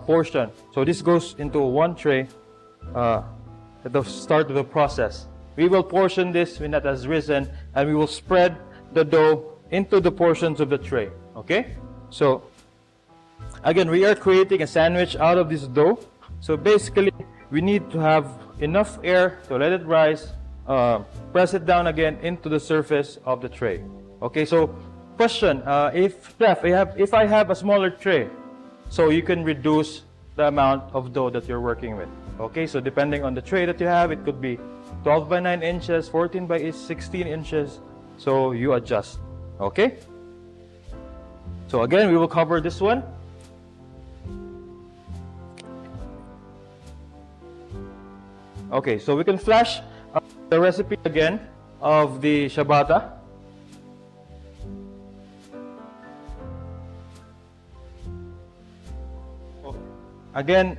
portion. So this goes into one tray at the start of the process. We will portion this when that has risen, and we will spread the dough into the portions of the tray. Okay? So, again, we are creating a sandwich out of this dough. So basically, we need to have enough air to let it rise, press it down again into the surface of the tray. Okay, so question, if I have a smaller tray, so you can reduce the amount of dough that you're working with. Okay, so depending on the tray that you have, it could be 12 by 9 inches, 14 by 16 inches. So you adjust. Okay? So again, we will cover this one. Okay, so we can flash the recipe again of the ciabatta. Again,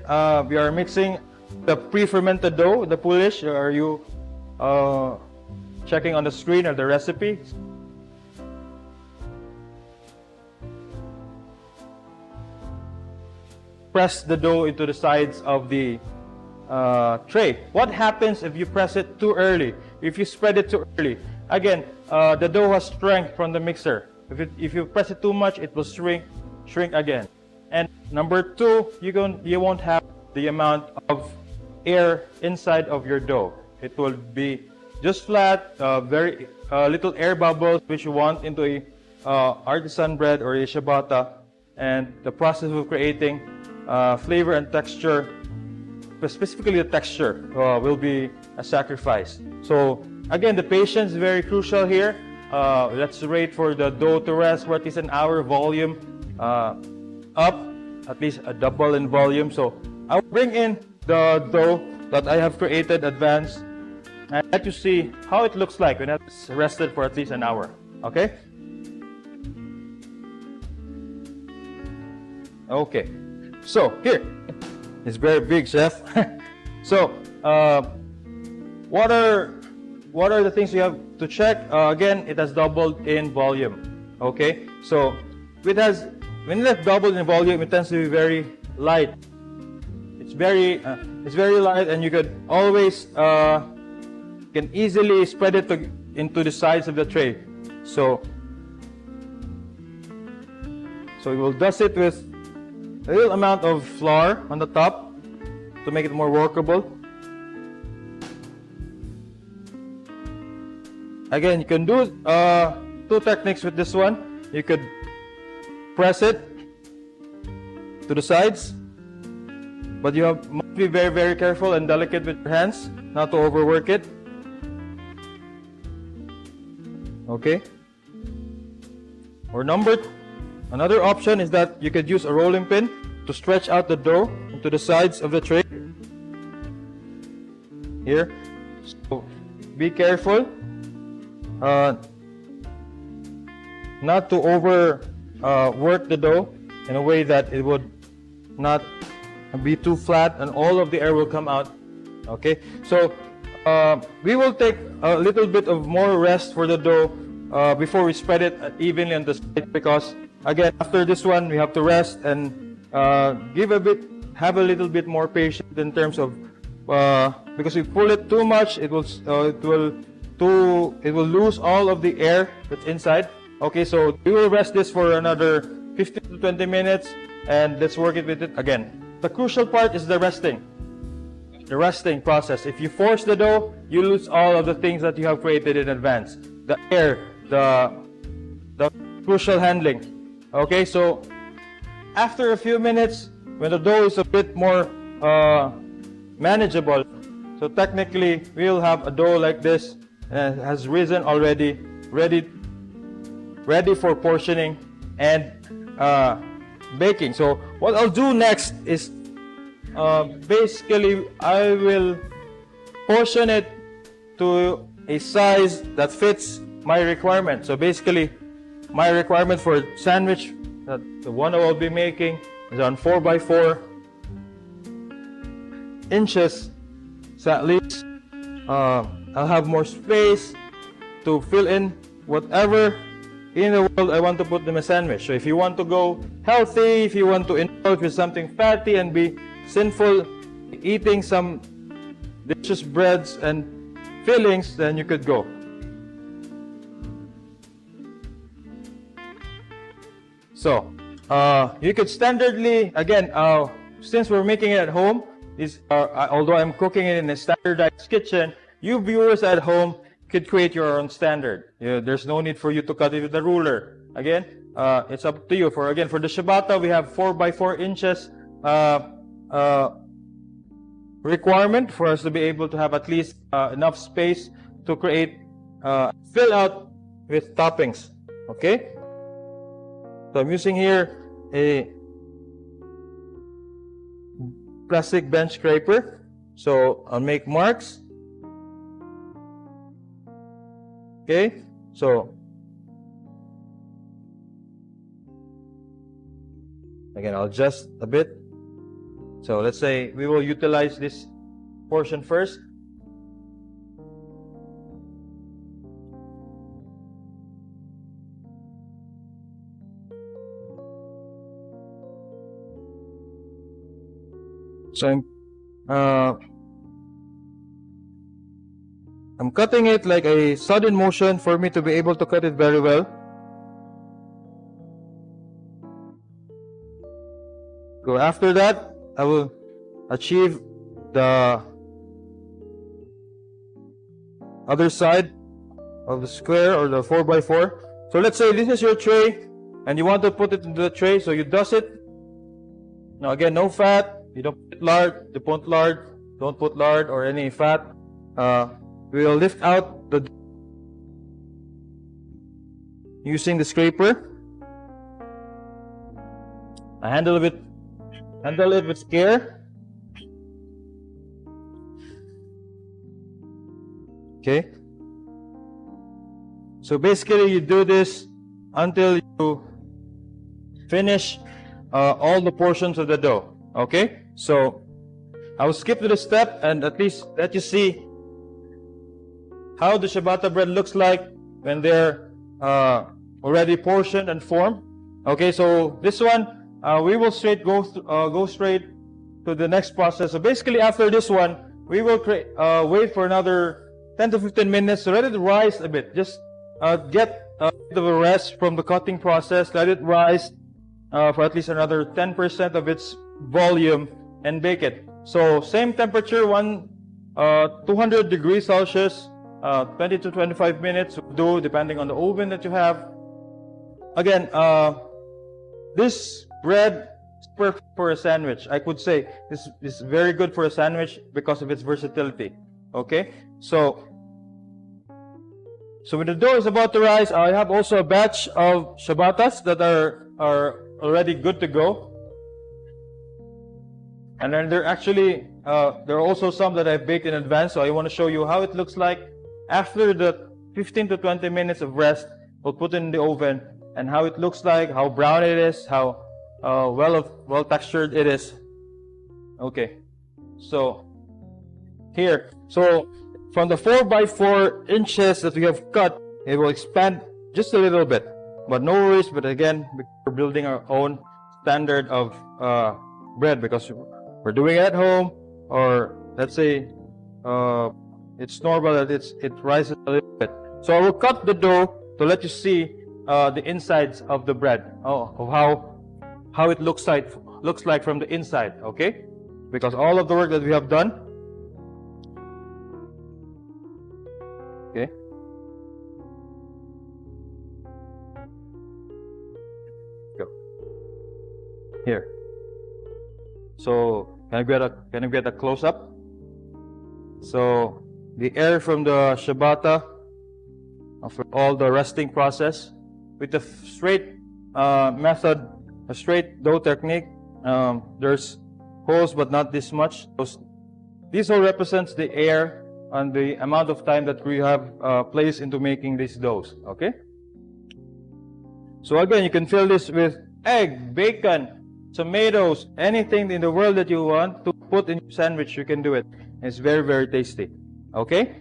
we are mixing the pre-fermented dough, the pulish. Are you checking on the screen or the recipe? Press the dough into the sides of the tray. What happens if you press it too early? If you spread it too early? Again, the dough has strength from the mixer. If you press it too much, it will shrink again. And number two, you won't have the amount of air inside of your dough. It will be just flat, very little air bubbles, which you want into a artisan bread or a ciabatta. And the process of creating flavor and texture, specifically the texture, will be a sacrifice. So again, the patience is very crucial here. Let's wait for the dough to rest for at least an hour. Volume up, at least a double in volume. So I'll bring in the dough that I have created advanced and let you see how it looks like when it's rested for at least an hour. Okay? Okay. So here, it's very big, chef. So what are the things you have to check? Again, it has doubled in volume. Okay, so when it has doubled in volume, it tends to be very light. It's very light, and you could always can easily spread it into the sides of the tray. So we will dust it with a little amount of flour on the top to make it more workable. Again, you can do two techniques with this one. You could press it to the sides, but you must be very, very careful and delicate with your hands not to overwork it. Okay. Or another option is that you could use a rolling pin to stretch out the dough into the sides of the tray. Here. So be careful not to work the dough in a way that it would not be too flat and all of the air will come out. Okay, so we will take a little bit of more rest for the dough before we spread it evenly on the side, because again, after this one we have to rest and have a little bit more patience in terms of because if we pull it too much, it will lose all of the air that's inside. Okay, so we will rest this for another 15 to 20 minutes and let's work it with it again. The crucial part is the resting process. If you force the dough, you lose all of the things that you have created in advance. The air, the crucial handling. Okay, so after a few minutes, when the dough is a bit more manageable, so technically we'll have a dough like this and has risen already, ready for portioning and baking. So what I'll do next is basically I will portion it to a size that fits my requirement. So basically my requirement for sandwich, the one I will be making, is on 4 by 4 inches. So at least I'll have more space to fill in whatever in the world I want to put in a sandwich. So if you want to go healthy, if you want to indulge with something fatty and be sinful, eating some delicious breads and fillings, then you could go. So you could standardly, again, since we're making it at home, although I'm cooking it in a standardized kitchen, you viewers at home could create your own standard. There's no need for you to cut it with a ruler. Again, it's up to you. For the ciabatta, we have 4 by 4 inches requirement for us to be able to have at least enough space to create, fill out with toppings. Okay? So I'm using here a plastic bench scraper So I'll make marks. Okay, so again, I'll adjust a bit. So let's say we will utilize this portion first. So I'm cutting it like a sudden motion for me to be able to cut it very well. So after that, I will achieve the other side of the square or the 4x4. So let's say this is your tray and you want to put it into the tray, so you dust it. Now again, no fat. You don't put lard, don't put lard or any fat. We will lift out the using the scraper. I handle it with care. Okay. So basically, you do this until you finish all the portions of the dough. Okay. So I will skip to the step and at least let you see how the ciabatta bread looks like when they're already portioned and formed. Okay, so this one we will go straight to the next process. So basically, after this one, we will wait for another 10 to 15 minutes to let it rise a bit. Just get a bit of a rest from the cutting process. Let it rise for at least another 10% of its volume and bake it. So same temperature, 200 degrees Celsius, 20 to 25 minutes will do, depending on the oven that you have. Again, this bread is perfect for a sandwich. I could say this is very good for a sandwich because of its versatility. Okay, so when the dough is about to rise, I have also a batch of ciabattas that are already good to go. And then there are also some that I've baked in advance, so I want to show you how it looks like after the 15 to 20 minutes of rest. We'll put it in the oven and how it looks like, how brown it is, how well textured it is. Okay, so here, so from the 4x4 inches that we have cut, it will expand just a little bit, but no worries. But again, we're building our own standard of bread because we're doing it at home, or let's say it's normal that it rises a little bit. So I will cut the dough to let you see the insides of the bread, of how it looks like from the inside. Okay, because all of the work that we have done. Okay. Go here. So can I get a close up? So the air from the ciabatta after all the resting process with the straight method, a straight dough technique. There's holes, but not this much. This all represents the air and the amount of time that we have placed into making these doughs. Okay. So again, you can fill this with egg, bacon, tomatoes, anything in the world that you want to put in your sandwich. You can do it. It's very, very tasty. Okay.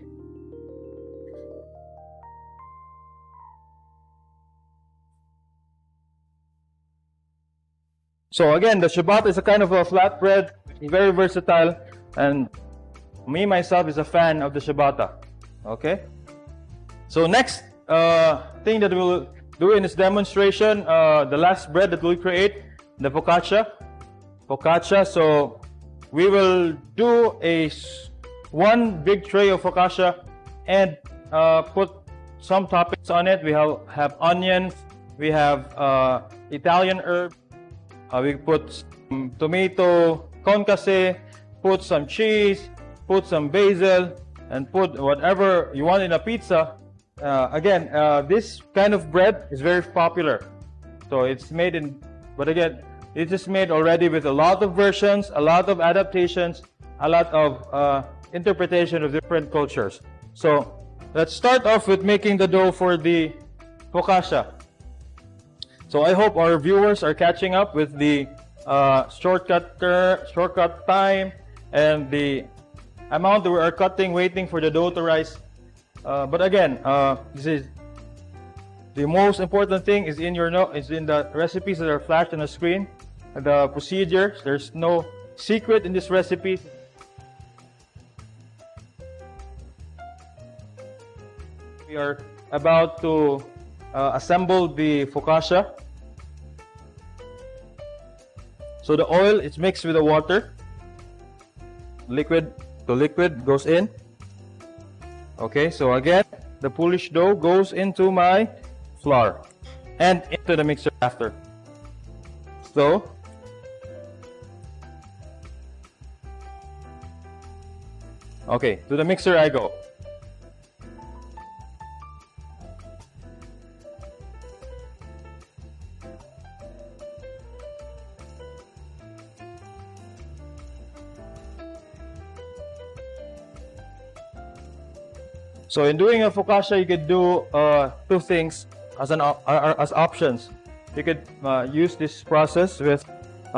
So again, the ciabatta is a kind of a flatbread, very versatile, and me myself is a fan of the ciabatta. Okay. So next thing that we'll do in this demonstration, the last bread that we'll create, the focaccia. So we will do one big tray of focaccia and put some toppings on it. We have onions, we have Italian herb. We put some tomato, concasse, put some cheese, put some basil, and put whatever you want in a pizza. Again, this kind of bread is very popular. So it's made but again, it is made already with a lot of versions, a lot of adaptations. a lot of interpretation of different cultures. So let's start off with making the dough for the focaccia. So I hope our viewers are catching up with the shortcut time and the amount that we are cutting, waiting for the dough to rise. But again, this is the most important thing is in the recipes that are flashed on the screen. The procedures. There's no secret in this recipe. We are about to assemble the focaccia. So the oil is mixed with the water. The liquid goes in. Okay, so again, the Polish dough goes into my flour and into the mixer after. So okay, to the mixer I go. So in doing a focaccia, you could do two things as options. You could use this process with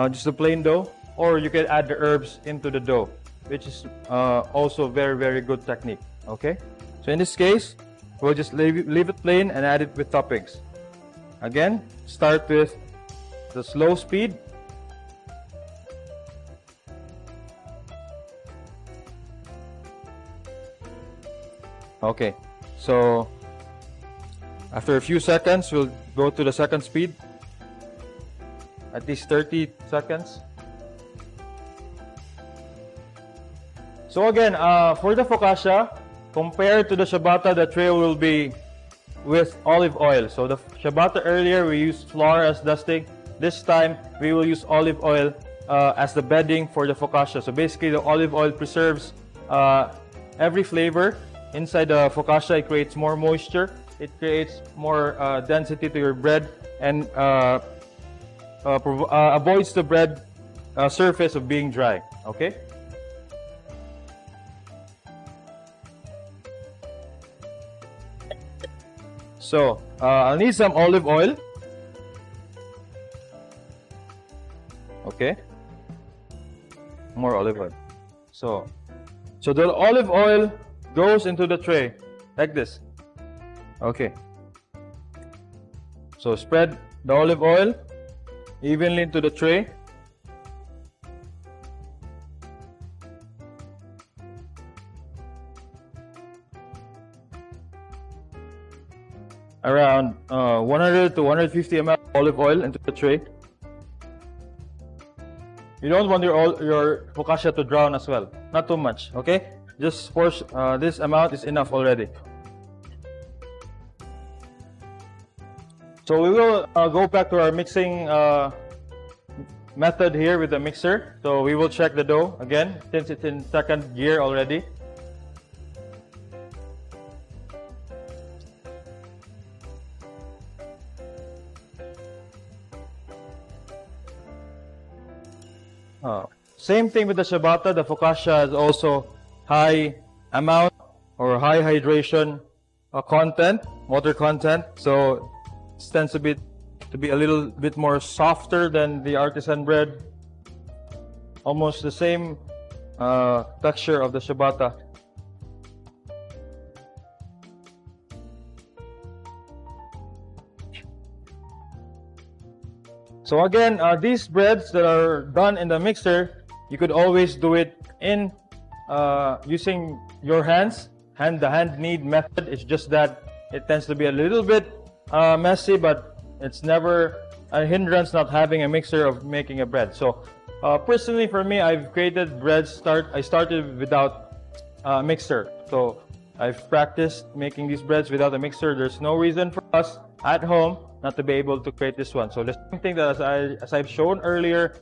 just a plain dough, or you could add the herbs into the dough, which is also very good technique. Okay, so in this case, we'll just leave it plain and add it with toppings. Again, start with the slow speed. Okay, so after a few seconds, we'll go to the second speed, at least 30 seconds. So again, for the focaccia, compared to the ciabatta, the tray will be with olive oil. So the ciabatta earlier, we used flour as dusting. This time, we will use olive oil as the bedding for the focaccia. So basically, the olive oil preserves every flavor. Inside the focaccia, it creates more moisture, it creates more density to your bread, and avoids the bread surface of being dry. Okay? So, I'll need some olive oil. Okay? More olive oil. So the olive oil goes into the tray like this. Okay, so spread the olive oil evenly into the tray. Around 100 to 150 ml olive oil into the tray. You don't want your focaccia to drown as well, not too much. Okay, just for this amount is enough already. So we will go back to our mixing method here with the mixer. So we will check the dough again since it's in second gear already. Same thing with the ciabatta. The focaccia is also high amount or high hydration content, water content. So it tends to be a little bit more softer than the artisan bread. Almost the same texture of the ciabatta. So again, these breads that are done in the mixer, you could always do it in using your hands. The hand knead method. It's just that it tends to be a little bit messy, but it's never a hindrance not having a mixer of making a bread. So personally for me, I've created breads. I started without a mixer. So I've practiced making these breads without a mixer. There's no reason for us at home not to be able to create this one. So the same thing that as I've shown earlier,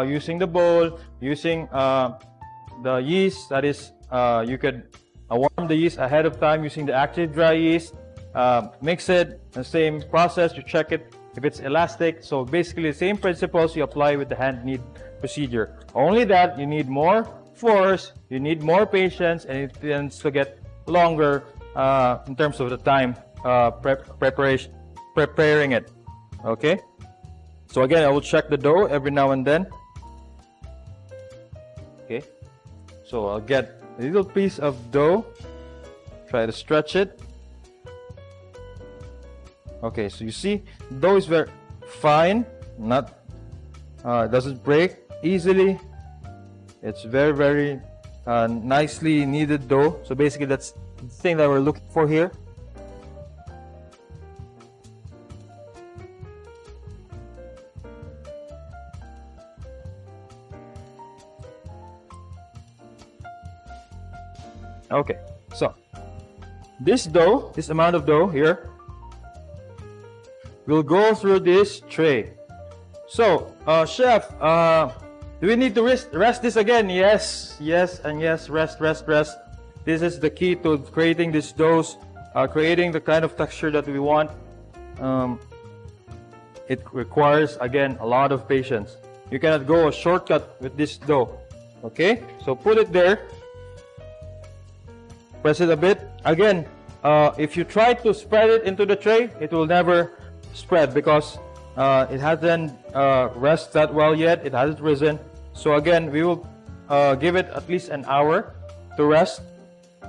using the bowl, using the yeast, that is, you could warm the yeast ahead of time using the active dry yeast, mix it, the same process, you check it if it's elastic. So basically the same principles you apply with the hand knead procedure. Only that you need more Of course, you need more patience, and it tends to get longer in terms of the time preparing it. Okay. So again, I will check the dough every now and then. Okay. So I'll get a little piece of dough. Try to stretch it. Okay, so you see, dough is very fine, not doesn't break easily. It's very, very nicely kneaded dough. So basically, that's the thing that we're looking for here. Okay, so this dough, this amount of dough here, will go through this tray. So, chef, do we need to rest this again? Yes, and yes. Rest. This is the key to creating these doughs, creating the kind of texture that we want. It requires, again, a lot of patience. You cannot go a shortcut with this dough. Okay, so put it there. Press it a bit. Again, if you try to spread it into the tray, it will never spread because it hasn't rested that well yet. It hasn't risen. So again, we will give it at least an hour to rest,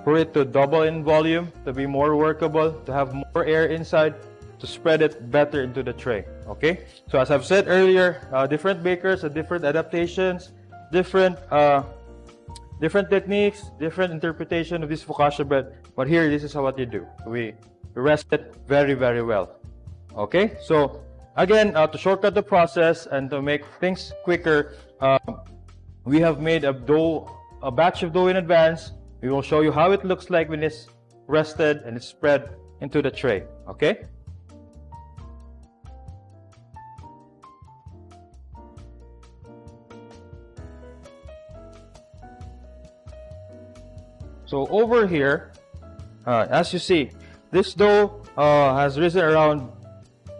for it to double in volume, to be more workable, to have more air inside, to spread it better into the tray. Okay. So as I've said earlier, different bakers have different adaptations, different techniques, different interpretation of this focaccia bread. But here, this is what you do. We rest it very, very well. Okay, so again, to shortcut the process and to make things quicker, we have made a batch of dough in advance. We will show you how it looks like when it's rested and it's spread into the tray. Okay. So over here, as you see, this dough has risen around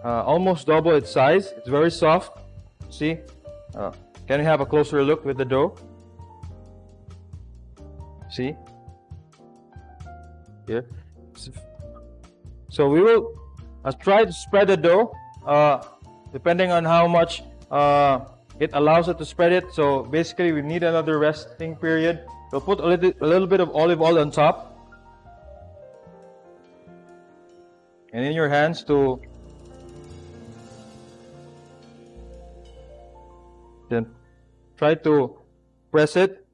almost double its size. It's very soft. See? Can you have a closer look with the dough? See? Here. So we will try to spread the dough depending on how much it allows it to spread it. So basically, we need another resting period. We'll put a little bit of olive oil on top. And in your hands to then try to press it,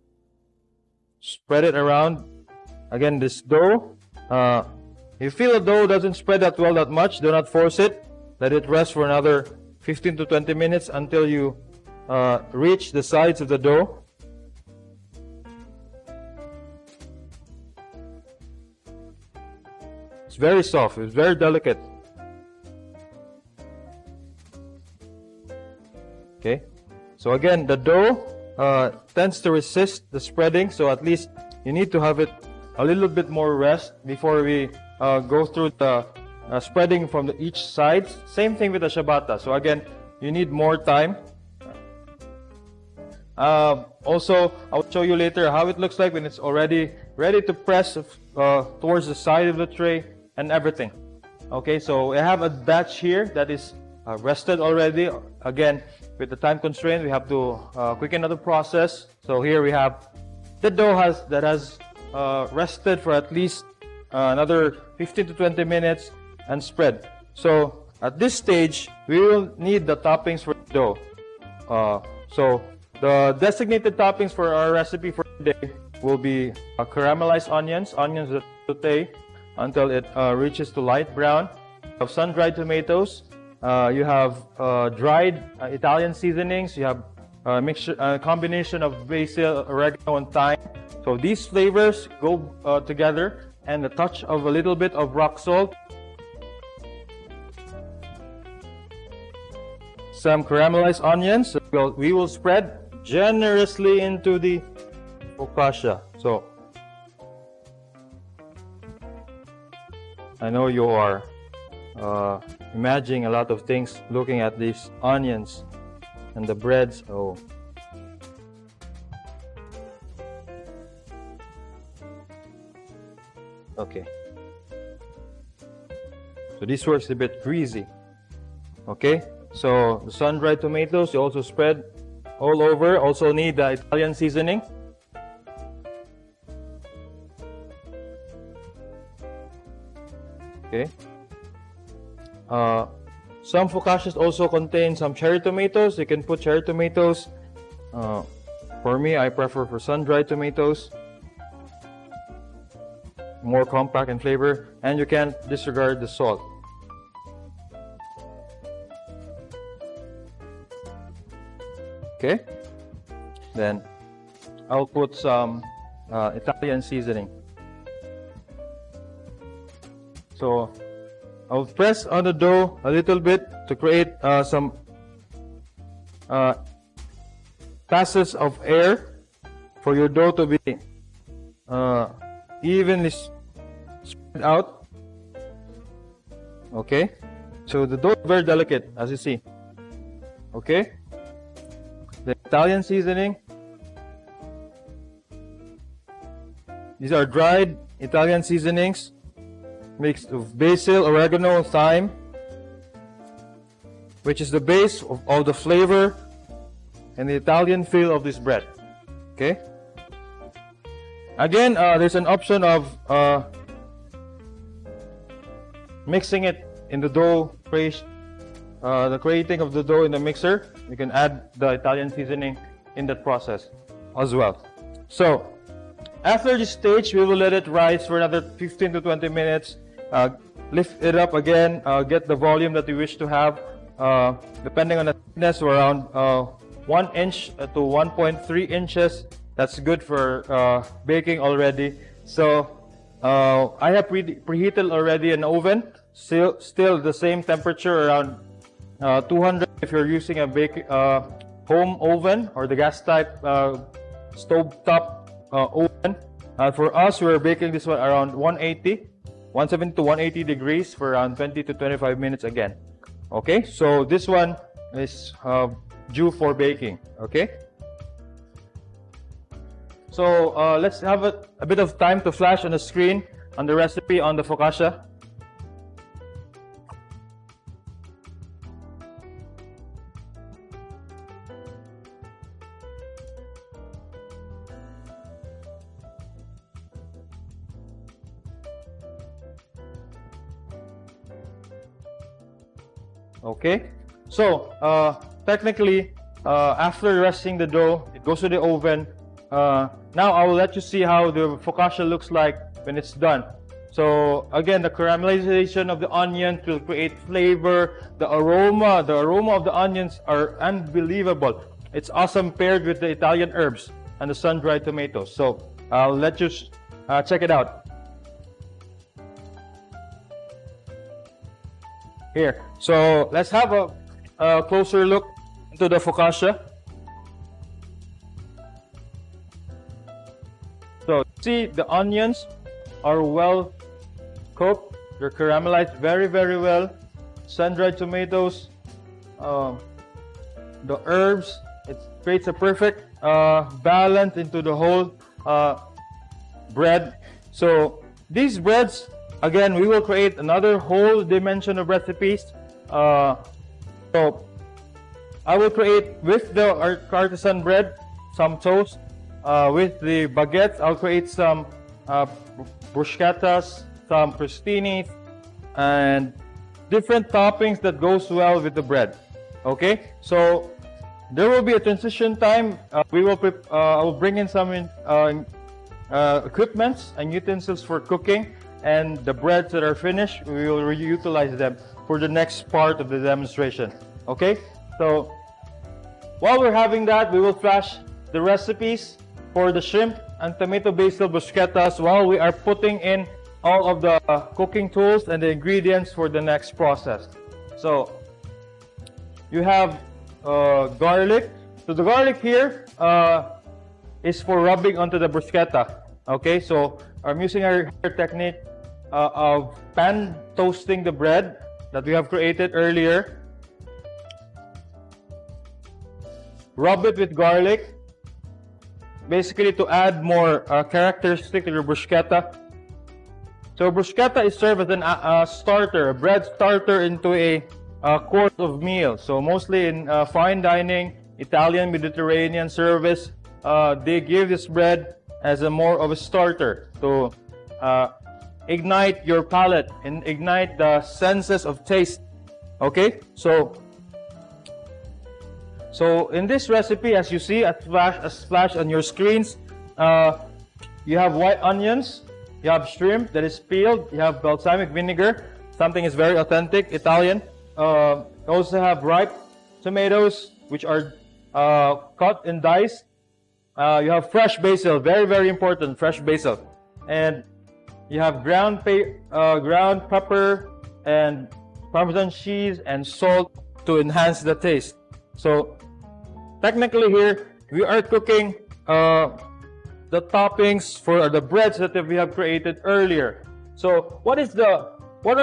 spread it around. Again, this dough, if you feel the dough doesn't spread that well that much, do not force it. Let it rest for another 15 to 20 minutes until you reach the sides of the dough. It's very soft, it's very delicate. Okay, so again, the dough tends to resist the spreading, so at least you need to have it a little bit more rest before we go through the spreading from each side. Same thing with the ciabatta. So again, you need more time. Also, I'll show you later how it looks like when it's already ready to press towards the side of the tray and everything. Okay, so I have a batch here that is rested already. Again, with the time constraint, we have to quicken the process. So here we have the dough that has rested for at least another 15 to 20 minutes and spread. So at this stage, we will need the toppings for the dough. So the designated toppings for our recipe for today will be caramelized onions that saute until it reaches to light brown. You have sun-dried tomatoes. You have dried Italian seasonings. You have a combination of basil, oregano, and thyme. So these flavors go together, and a touch of a little bit of rock salt. Some caramelized onions. We will spread generously into the focaccia. So I know you are imagining a lot of things looking at these onions and the breads. Oh, Okay. So this works a bit greasy. Okay. So the sun-dried tomatoes, you also spread all over. Also need the Italian seasoning. Okay. Some focaccias also contain some cherry tomatoes. You can put cherry tomatoes. For me, I prefer for sun-dried tomatoes. More compact in flavor, and you can't disregard the salt. Okay. Then I'll put some Italian seasoning. So I'll press on the dough a little bit to create some passes of air for your dough to be evenly spread out. Okay, so the dough is very delicate, as you see. Okay, the Italian seasoning. These are dried Italian seasonings, mixed of basil, oregano, thyme, which is the base of all the flavor and the Italian feel of this bread. Okay. Again, there's an option of mixing it in the dough, the creating of the dough in the mixer. You can add the Italian seasoning in that process as well. So after this stage, we will let it rise for another 15 to 20 minutes. Lift it up again, get the volume that you wish to have, depending on the thickness, around 1 inch to 1.3 inches. That's good for baking already. So I have preheated already an oven, still the same temperature, around 200 if you're using a home oven or the gas type stove top oven. For us, we're baking this one around 170 to 180 degrees for around 20 to 25 minutes again. Okay, so this one is due for baking. Okay, so let's have a bit of time to flash on the screen on the recipe on the focaccia. Okay, so technically after resting the dough, it goes to the oven. Now I will let you see how the focaccia looks like when it's done. So again, the caramelization of the onions will create flavor. The aroma of the onions are unbelievable. It's awesome paired with the Italian herbs and the sun-dried tomatoes. So I'll let you check it out. Here, so let's have a closer look into the focaccia. So see, the onions are well cooked. They're caramelized very, very well. Sun-dried tomatoes, the herbs. It creates a perfect balance into the whole bread. So these breads, again, we will create another whole dimension of recipes. So I will create with the artisan bread some toast. With the baguettes, I'll create some bruschettas, some crostini, and different toppings that goes well with the bread. Okay, so there will be a transition time. I will bring in some equipments and utensils for cooking, and the breads that are finished, we will reutilize them for the next part of the demonstration. Okay, so while we're having that, we will flash the recipes for the shrimp and tomato basil bruschettas while we are putting in all of the cooking tools and the ingredients for the next process. So you have garlic. So the garlic here is for rubbing onto the bruschetta. Okay, so I'm using our technique of pan toasting the bread that we have created earlier. Rub it with garlic, basically to add more characteristic to the bruschetta. So bruschetta is served as a starter, a bread starter into a course of meal. So mostly in fine dining, Italian, Mediterranean service, they give this bread as a more of a starter to ignite your palate and ignite the senses of taste. Okay, so in this recipe, as you see, as flash on your screens, you have white onions, you have shrimp that is peeled, you have balsamic vinegar, something is very authentic Italian. You also have ripe tomatoes, which are cut in dice. You have fresh basil, very, very important, fresh basil. And you have ground pepper and Parmesan cheese and salt to enhance the taste. So technically here, we are cooking the toppings for the breads that we have created earlier. So what are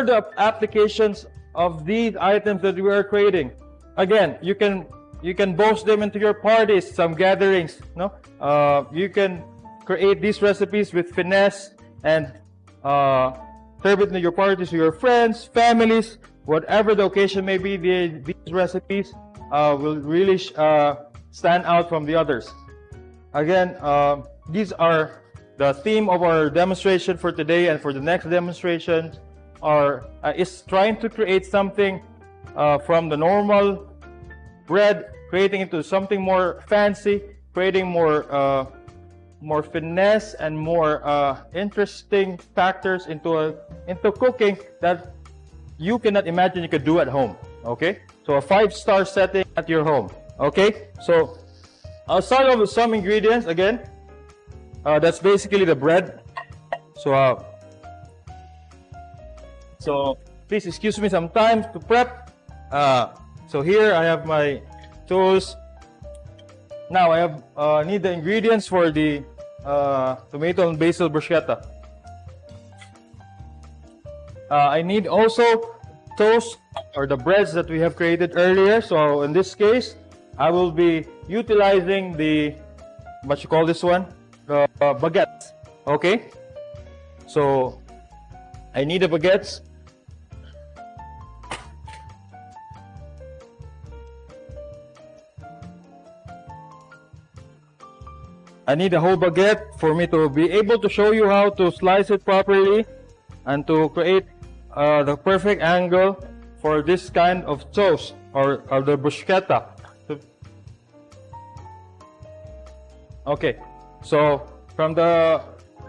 the applications of these items that we are creating? Again, you can boast them into your parties, some gatherings. No, you can create these recipes with finesse and serve it into your parties to your friends, families, whatever the occasion may be. These recipes will really stand out from the others. Again, these are the theme of our demonstration for today, and for the next demonstration is trying to create something from the normal bread, creating it into something more fancy, creating more finesse and more interesting factors into cooking that you cannot imagine you could do at home. Okay, so a 5-star setting at your home. Okay, so I'll start off with some ingredients again. That's basically the bread. So please excuse me some time to prep. So here I have my tools. Now I have need the ingredients for the tomato and basil bruschetta. I need also toast, or the breads that we have created earlier. So in this case, I will be utilizing the, what you call this one, the baguettes. Okay, so I need the baguettes. I need a whole baguette for me to be able to show you how to slice it properly and to create the perfect angle for this kind of toast, or the bruschetta. Okay, so from the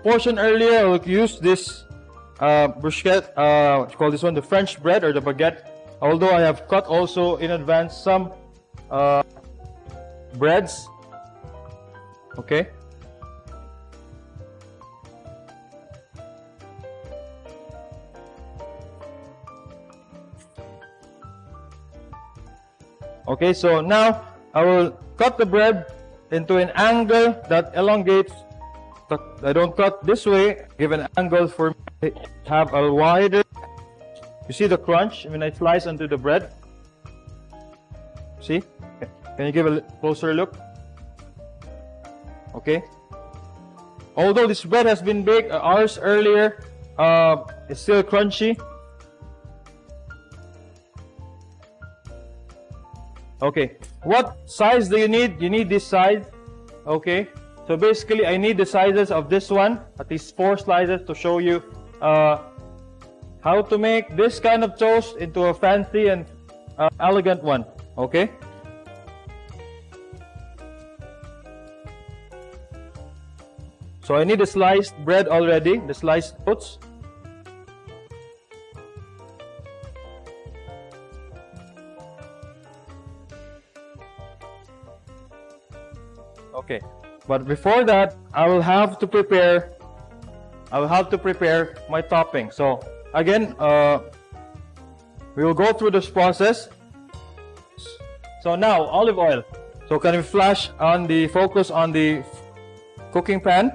portion earlier, I will use this bruschetta, what you call this one, the French bread or the baguette. Although I have cut also in advance some breads. Okay. Okay, so now I will cut the bread into an angle that elongates. I don't cut this way, give an angle for me to have a wider. You see the crunch when I slice onto the bread? See? Can you give a closer look? Okay. Although this bread has been baked hours earlier, it's still crunchy. Okay, what size do you need? You need this size. Okay, so basically I need the sizes of this one, at least 4 slices, to show you how to make this kind of toast into a fancy and elegant one. Okay. So I need the sliced bread already, the sliced oats. Okay, but before that, I will have to prepare my topping. So again, we will go through this process. So now, olive oil. So can we flash on the focus on the cooking pan?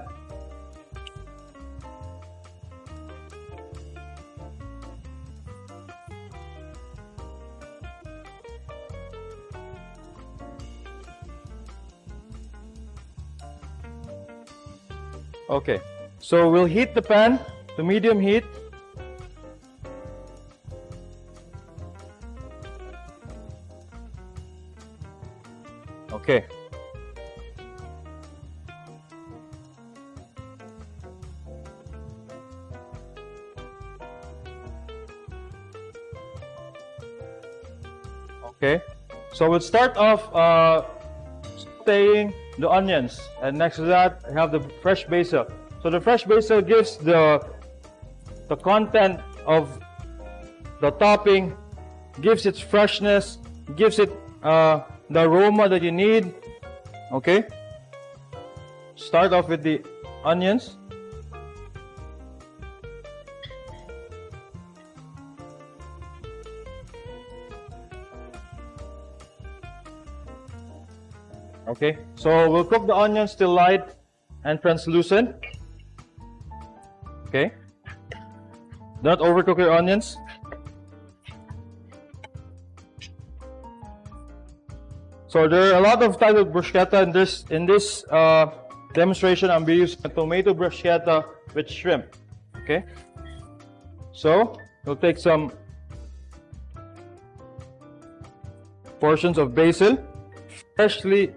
Okay, so we'll heat the pan to medium heat. Okay. Okay, so we'll start off sauteing the onions, and next to that I have the fresh basil. So the fresh basil gives the content of the topping, gives its freshness, gives it the aroma that you need. Okay, start off with the onions. Okay, so we'll cook the onions till light and translucent. Okay, don't overcook your onions. So there are a lot of types of bruschetta in this demonstration. I'm be using a tomato bruschetta with shrimp. Okay, so we'll take some portions of basil, freshly.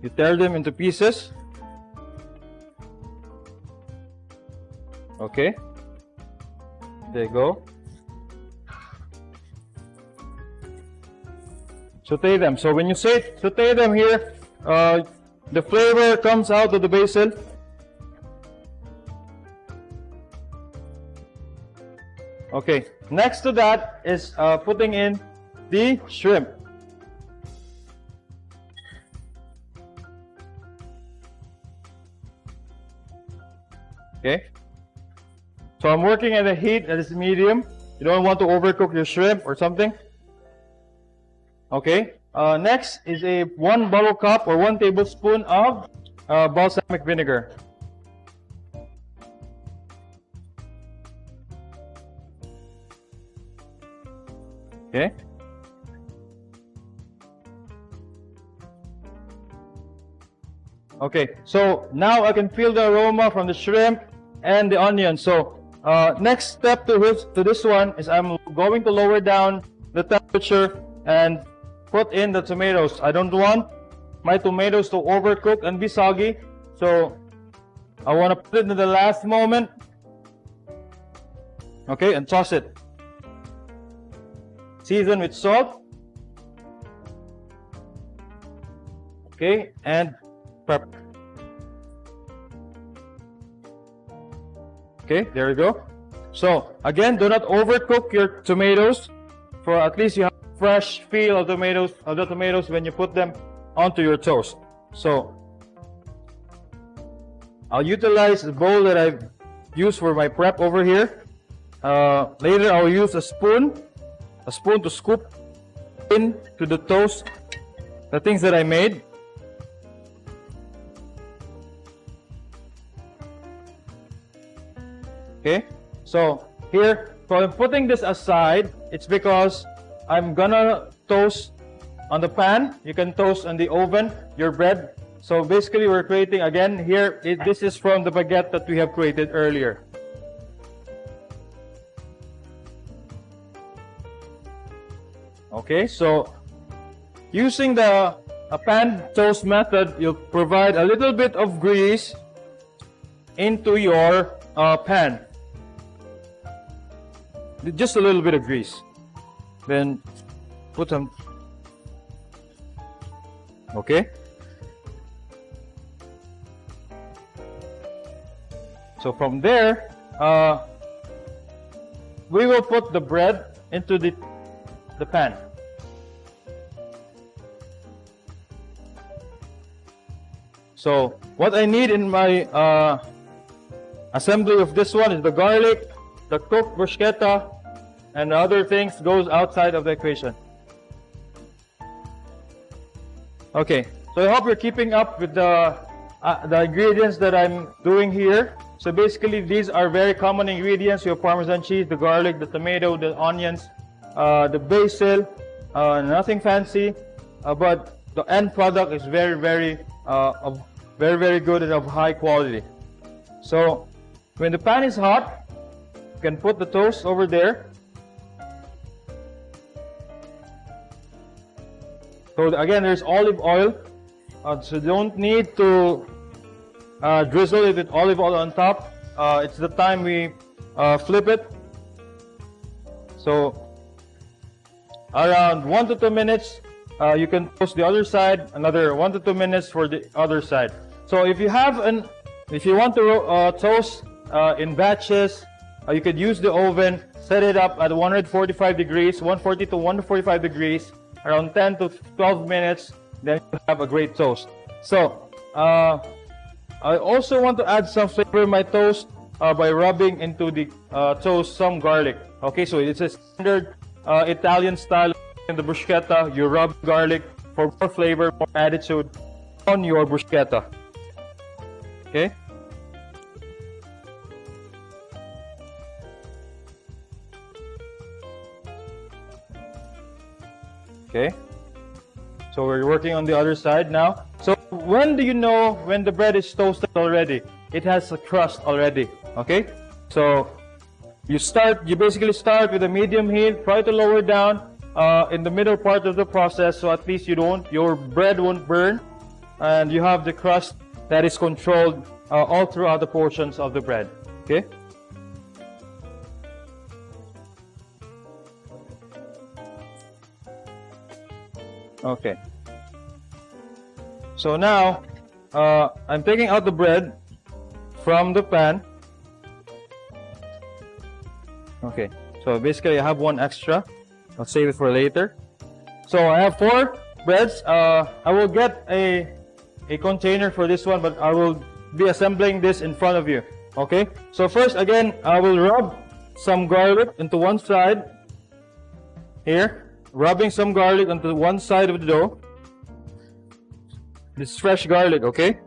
You tear them into pieces. Okay, there you go. Saute them. So when you say saute them here, the flavor comes out of the basil. Okay, next to that is putting in the shrimp. Okay, so I'm working at a heat that is medium. You don't want to overcook your shrimp or something. Okay, next is a 1 bottle cup or 1 tablespoon of balsamic vinegar. Okay. Okay, so now I can feel the aroma from the shrimp and the onion. So next step to this one is I'm going to lower down the temperature and put in the tomatoes. I don't want my tomatoes to overcook and be soggy, so I want to put it in the last moment. Okay, and toss it. Season with salt. Okay, and pepper. Okay, there we go. So again, do not overcook your tomatoes, for at least you have a fresh feel of the tomatoes when you put them onto your toast. So I'll utilize the bowl that I've used for my prep over here. Later I'll use a spoon to scoop into the toast the things that I made. Okay, so here, so I'm putting this aside. It's because I'm gonna toast on the pan. You can toast on the oven your bread. So basically we're creating, again here, this is from the baguette that we have created earlier. Okay, so using the pan toast method, you'll provide a little bit of grease into your pan. Just a little bit of grease. Then put them. Okay. So from there, we will put the bread into the pan. So what I need in my assembly of this one is the garlic, the cooked bruschetta, and the other things goes outside of the equation. Okay, so I hope you're keeping up with the ingredients that I'm doing here. So basically these are very common ingredients. You have Parmesan cheese, the garlic, the tomato, the onions, the basil, nothing fancy, but the end product is very, very good and of high quality. So when the pan is hot, you can put the toast over there. So again, there's olive oil. So you don't need to drizzle it with olive oil on top. It's the time we flip it. So around 1 to 2 minutes, you can toast the other side. Another 1 to 2 minutes for the other side. So if you want to toast in batches, you could use the oven. Set it up at 145 degrees, 140 to 145 degrees, around 10 to 12 minutes. Then you have a great toast. So I also want to add some flavor in my toast by rubbing into the toast some garlic. Okay, so it's a standard Italian style in the bruschetta. You rub garlic for more flavor, more attitude on your bruschetta. Okay. Okay. So we're working on the other side now. So when do you know when the bread is toasted already? It has a crust already. Okay. So you basically start with a medium heat. Try to lower down in the middle part of the process, so at least your bread won't burn, and you have the crust that is controlled all throughout the portions of the bread. Okay. Okay. So now I'm taking out the bread from the pan. Okay. So basically I have one extra. I'll save it for later. So I have 4 breads. I will get a container for this one, but I will be assembling this in front of you. Okay. So first, again, I will rub some garlic into one side. Here, rubbing some garlic onto one side of the dough. This is fresh garlic. Okay.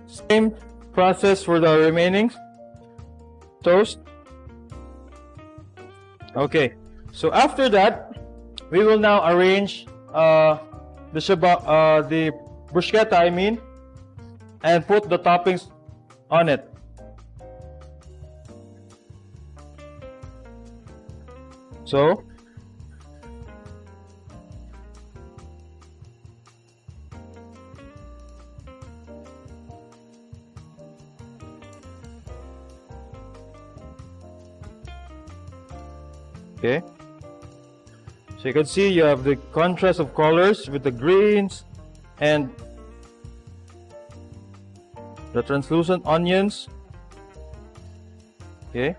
Same process for the remaining toast. Okay, so after that, we will now arrange the bruschetta, and put the toppings on it. So okay, so you can see you have the contrast of colors with the greens and the translucent onions. Okay.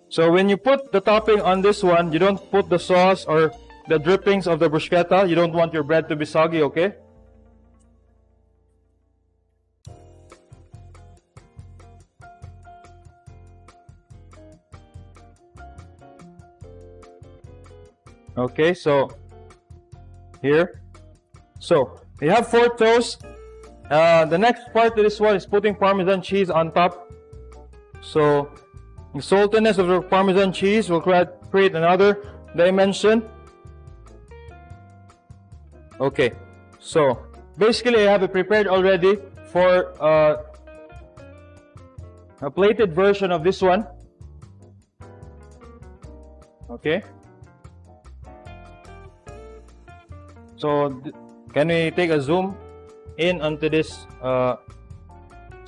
So when you put the topping on this one, you don't put the sauce or the drippings of the bruschetta. You don't want your bread to be soggy, okay? Okay, so here. So you have 4 toasts. The next part of this one is putting Parmesan cheese on top. So the saltiness of the Parmesan cheese will create another dimension. Okay, so basically I have it prepared already for a plated version of this one. Okay. So can we take a zoom in onto this? So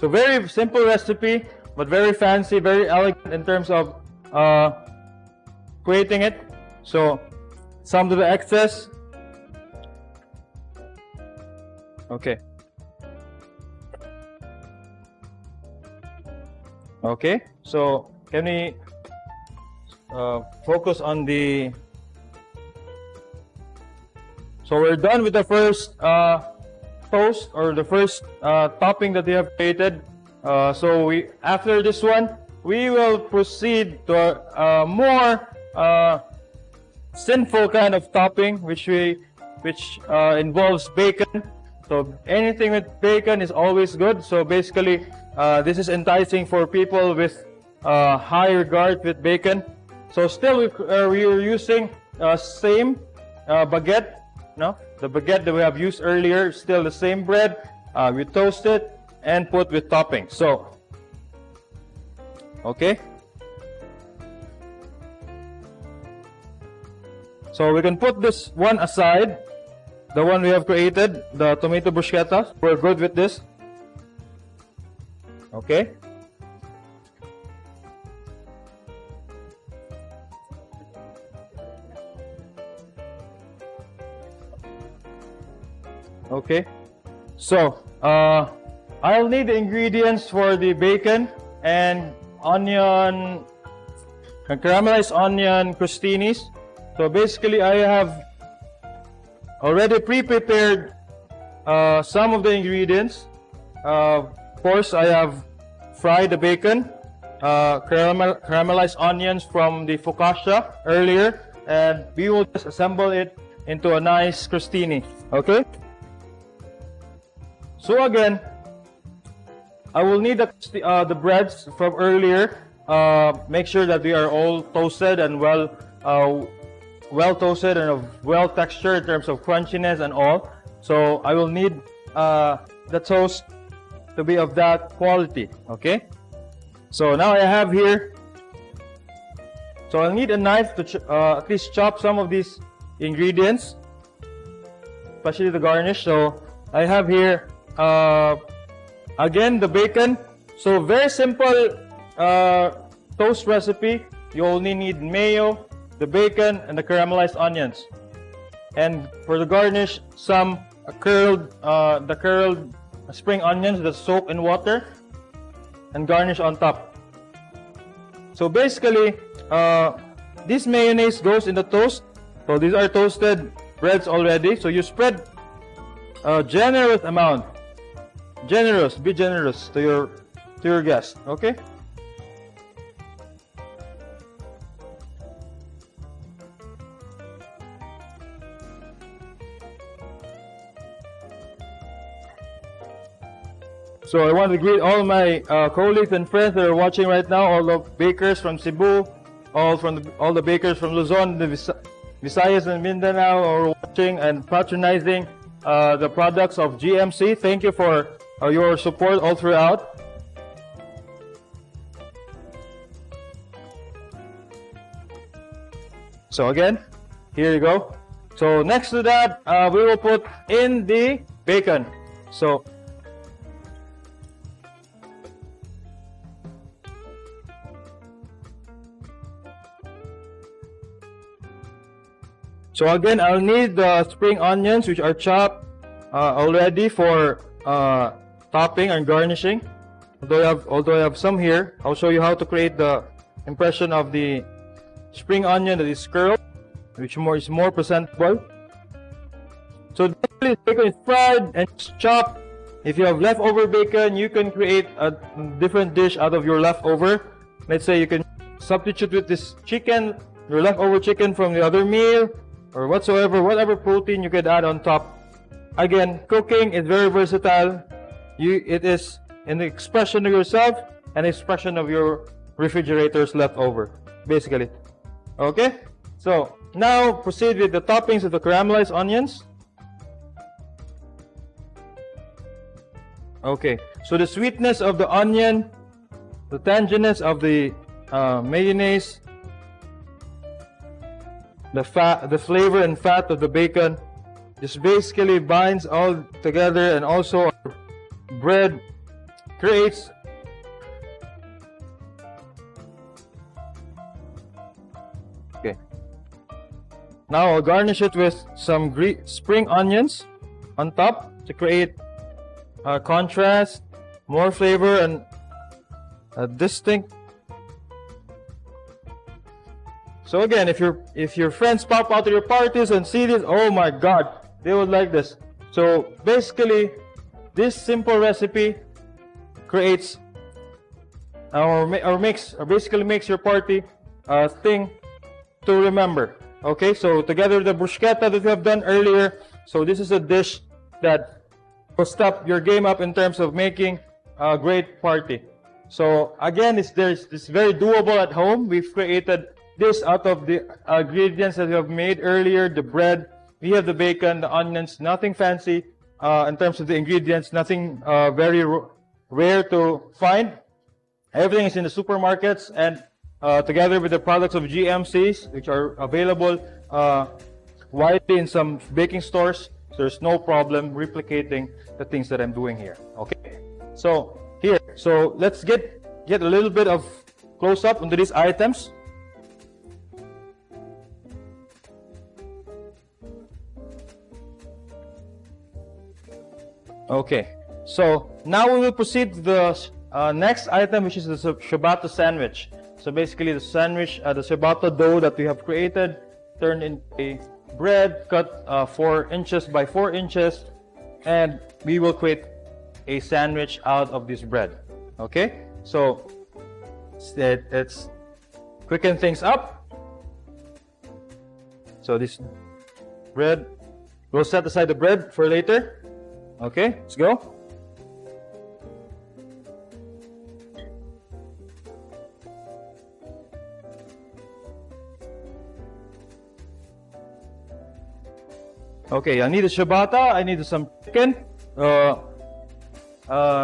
very simple recipe, but very fancy, very elegant in terms of creating it. So some of the excess. Okay. Okay. So can we focus on the? So we're done with the first toast, or the first topping that we have created. So after this one, we will proceed to a more sinful kind of topping, which involves bacon. So anything with bacon is always good. So basically, this is enticing for people with high regard with bacon. So still, we are using same baguette. No, the baguette that we have used earlier is still the same bread. We toast it, and put with toppings. So, okay. So we can put this one aside, the one we have created, the tomato bruschetta. We're good with this. Okay. Okay. So, I'll need the ingredients for the bacon and onion, caramelized onion crostinis. So basically, I have already pre-prepared some of the ingredients. Of course, I have fried the bacon, caramelized onions from the focaccia earlier, and we will just assemble it into a nice crostini. Okay? So again, I will need the breads from earlier. Make sure that they are all toasted and well toasted and of well texture in terms of crunchiness and all. So I will need the toast to be of that quality. Okay. So now I have here. So I'll need a knife to at least chop some of these ingredients, especially the garnish. So I have here again the bacon. So very simple toast recipe. You only need mayo, the bacon, and the caramelized onions. And for the garnish, some curled spring onions that soak in water and garnish on top. So basically, this mayonnaise goes in the toast. So these are toasted breads already. So you spread a generous amount. Be generous to your guest. Okay. So I want to greet all my colleagues and friends that are watching right now, all the bakers from Cebu, all the bakers from Luzon, the Visayas and Mindanao are watching and patronizing the products of GMC. Thank you for your support all throughout. So again, here you go. So next to that, we will put in the bacon. So again, I'll need the spring onions, which are chopped already for topping and garnishing. Although I have some here, I'll show you how to create the impression of the spring onion that is curled, which is more presentable. So basically, bacon is fried and chopped. If you have leftover bacon, you can create a different dish out of your leftover. Let's say you can substitute with this chicken, your leftover chicken from the other meal, or whatever protein you could add on top. Again, cooking is very versatile. It is an expression of yourself, an expression of your refrigerator's leftover, basically. Okay? So, now proceed with the toppings of the caramelized onions. Okay, so the sweetness of the onion, the tanginess of the mayonnaise, the flavor and fat of the bacon just basically binds all together, and also bread creates okay. Now I'll garnish it with some spring onions on top to create contrast, more flavor, and a distinct. So again, if your friends pop out to your parties and see this, oh my God, they would like this. So basically, this simple recipe creates basically makes your party a thing to remember. Okay, so together with the bruschetta that we have done earlier, so this is a dish that will step your game up in terms of making a great party. So again, it's very doable at home. We've created this out of the ingredients that we have made earlier, the bread, we have the bacon, the onions, nothing fancy in terms of the ingredients, nothing very rare to find. Everything is in the supermarkets and together with the products of GMCs, which are available widely in some baking stores. There's no problem replicating the things that I'm doing here. Okay, so here, so let's get a little bit of close up into these items. Okay, so now we will proceed to the next item, which is the ciabatta sandwich. So basically the sandwich, the ciabatta dough that we have created, turned into a bread cut 4 inches by 4 inches, and we will create a sandwich out of this bread. Okay, so let's quicken things up. So this bread, we'll set aside the bread for later. Okay, let's go. Okay, I need a ciabatta, I need some chicken,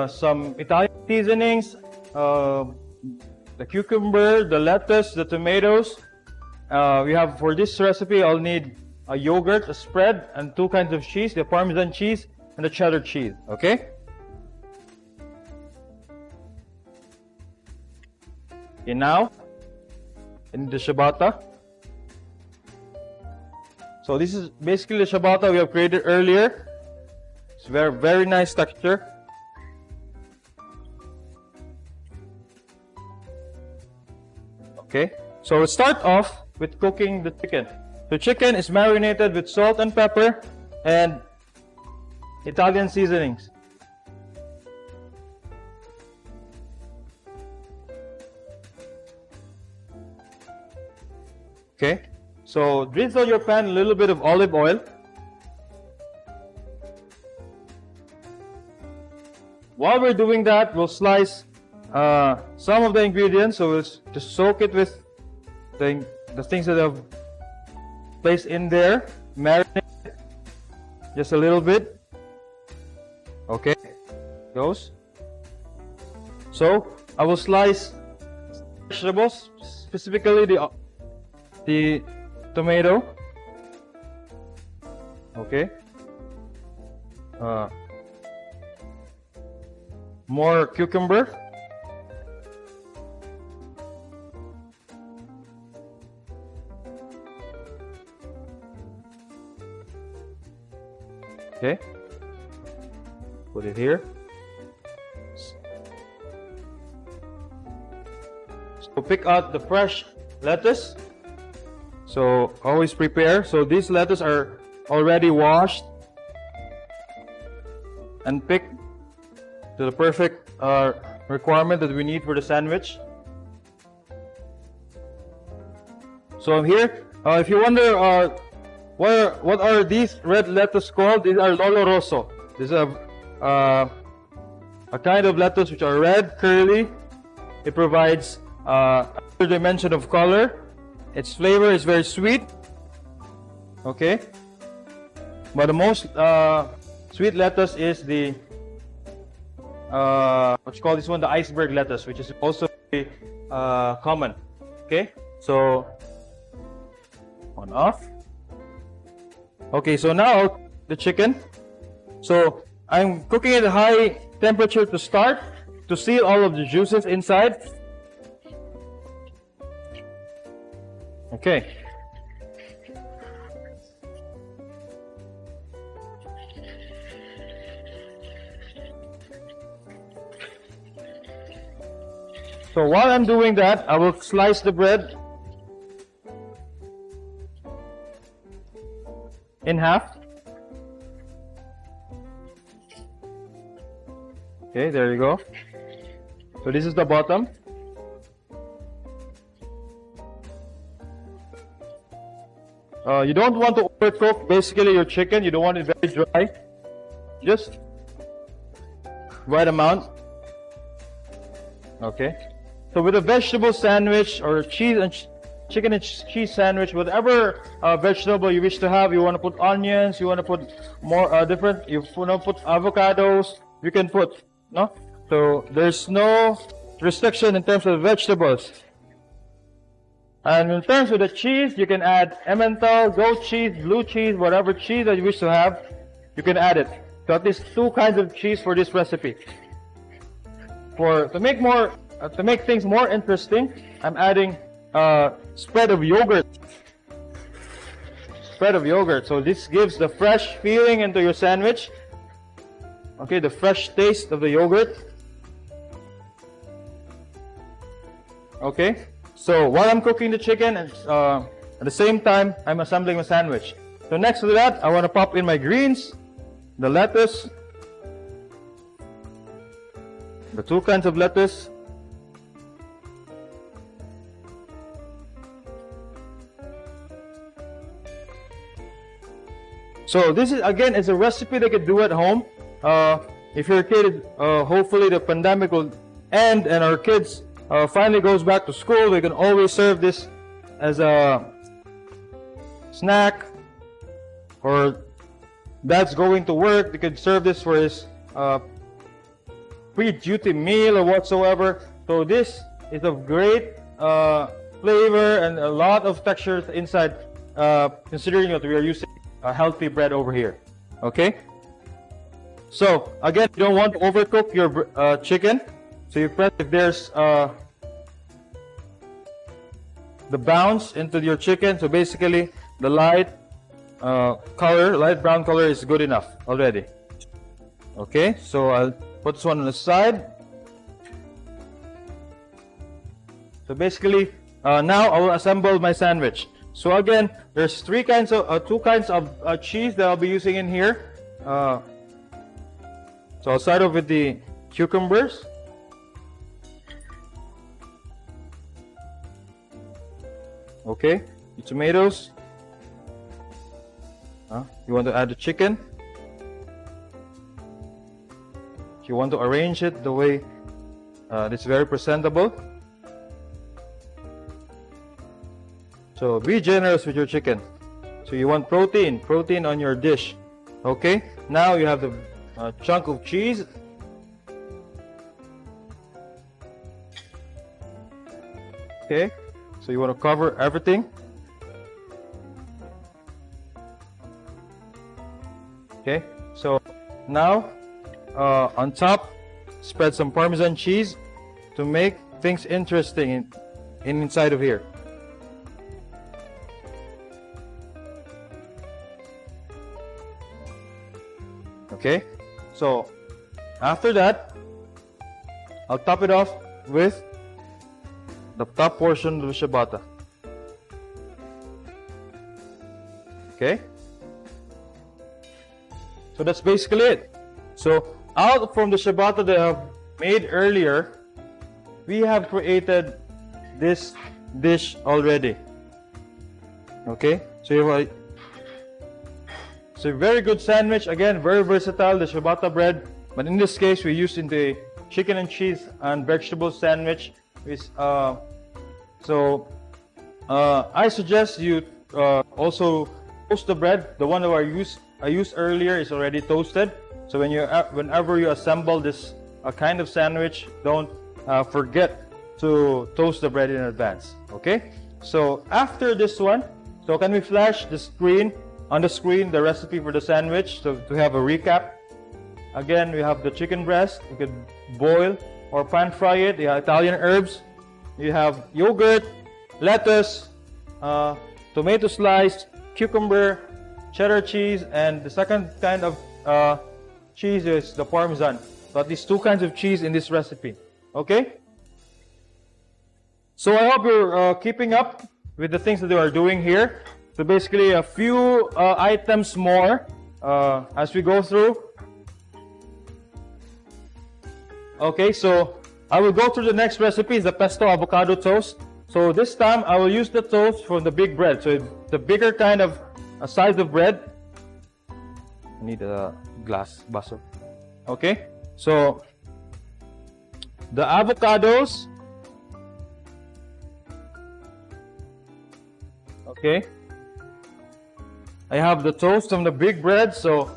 some Italian seasonings, the cucumber, the lettuce, the tomatoes. We have, for this recipe, I'll need a yogurt, a spread, and 2 kinds of cheese, the Parmesan cheese and the cheddar cheese. Okay? Okay, now, in the ciabatta. So this is basically the ciabatta we have created earlier. It's very, very nice texture. Okay, so we'll start off with cooking the chicken. The chicken is marinated with salt and pepper and Italian seasonings. Okay, so drizzle your pan a little bit of olive oil. While we're doing that, we'll slice some of the ingredients. So we'll just soak it with the things that I've placed in there. Marinate it just a little bit. Okay, goes. So I will slice vegetables, specifically the tomato. Okay. More cucumber. Okay. Put it here. So pick out the fresh lettuce. So always prepare. So these lettuce are already washed and picked to the perfect requirement that we need for the sandwich. So here, if you wonder what are these red lettuce called, these are lolo rosso. These are a kind of lettuce which are red, curly. It provides another dimension of color. Its flavor is very sweet. Okay, but the most sweet lettuce is the what you call this one, the iceberg lettuce, which is also very common. Okay, so on off. Okay, so now the chicken. So I'm cooking at a high temperature to start, to seal all of the juices inside. Okay. So while I'm doing that, I will slice the bread in half. Okay, there you go. So this is the bottom. You don't want to overcook basically your chicken. You don't want it very dry. Just right amount. Okay. So with a vegetable sandwich or cheese and chicken and cheese sandwich, whatever vegetable you wish to have, you want to put onions, you want to put more different, you want to put avocados, you can put So there's no restriction in terms of vegetables. And in terms of the cheese, you can add Emmental, goat cheese, blue cheese, whatever cheese that you wish to have, you can add it. So at least 2 kinds of cheese for this recipe. To make things more interesting, I'm adding spread of yogurt. Spread of yogurt. So this gives the fresh feeling into your sandwich. Okay, the fresh taste of the yogurt. Okay, so while I'm cooking the chicken, and at the same time, I'm assembling my sandwich. So next to that, I want to pop in my greens, the lettuce, the 2 kinds of lettuce. So this is again is a recipe that you can do at home. If your kid, hopefully the pandemic will end and our kids finally goes back to school, we can always serve this as a snack. Or dad's going to work, they could serve this for his pre-duty meal or whatsoever. So this is of great flavor and a lot of textures inside, considering that we are using a healthy bread over here. Okay, so again, you don't want to overcook your chicken, so you press if there's the bounce into your chicken. So basically the light brown color is good enough already. Okay, so I'll put this one on the side. So basically now I will assemble my sandwich. So again, there's 2 kinds of cheese that I'll be using in here. So I'll start off with the cucumbers. Okay, the tomatoes. You want to add the chicken. You want to arrange it the way it's very presentable. So be generous with your chicken. So you want protein on your dish. Okay, now you have the chunk of cheese. Okay, so you want to cover everything. Okay, so now on top, spread some Parmesan cheese to make things interesting inside of here. Okay, so after that, I'll top it off with the top portion of the ciabatta. Okay, so that's basically it. So out from the ciabatta that I've made earlier, we have created this dish already. Okay, so you have a very good sandwich. Again, very versatile, the ciabatta bread. But in this case, we used in the chicken and cheese and vegetable sandwich. I suggest you also toast the bread. The one that I used earlier is already toasted. So whenever you assemble this kind of sandwich, don't forget to toast the bread in advance. Okay. So after this one, so can we flash the screen? On the screen, the recipe for the sandwich. So to have a recap, again, we have the chicken breast. You could boil or pan fry it. You have Italian herbs. You have yogurt, lettuce, tomato slice, cucumber, cheddar cheese, and the second kind of cheese is the Parmesan. So at least 2 kinds of cheese in this recipe. Okay. So I hope you're keeping up with the things that we are doing here. So basically a few items more as we go through. Okay, so I will go through the next recipe, is the pesto avocado toast. So this time I will use the toast from the big bread. So the bigger kind of size of bread. I need a glass baso. Okay, so the avocados. Okay. I have the toast from the big bread, so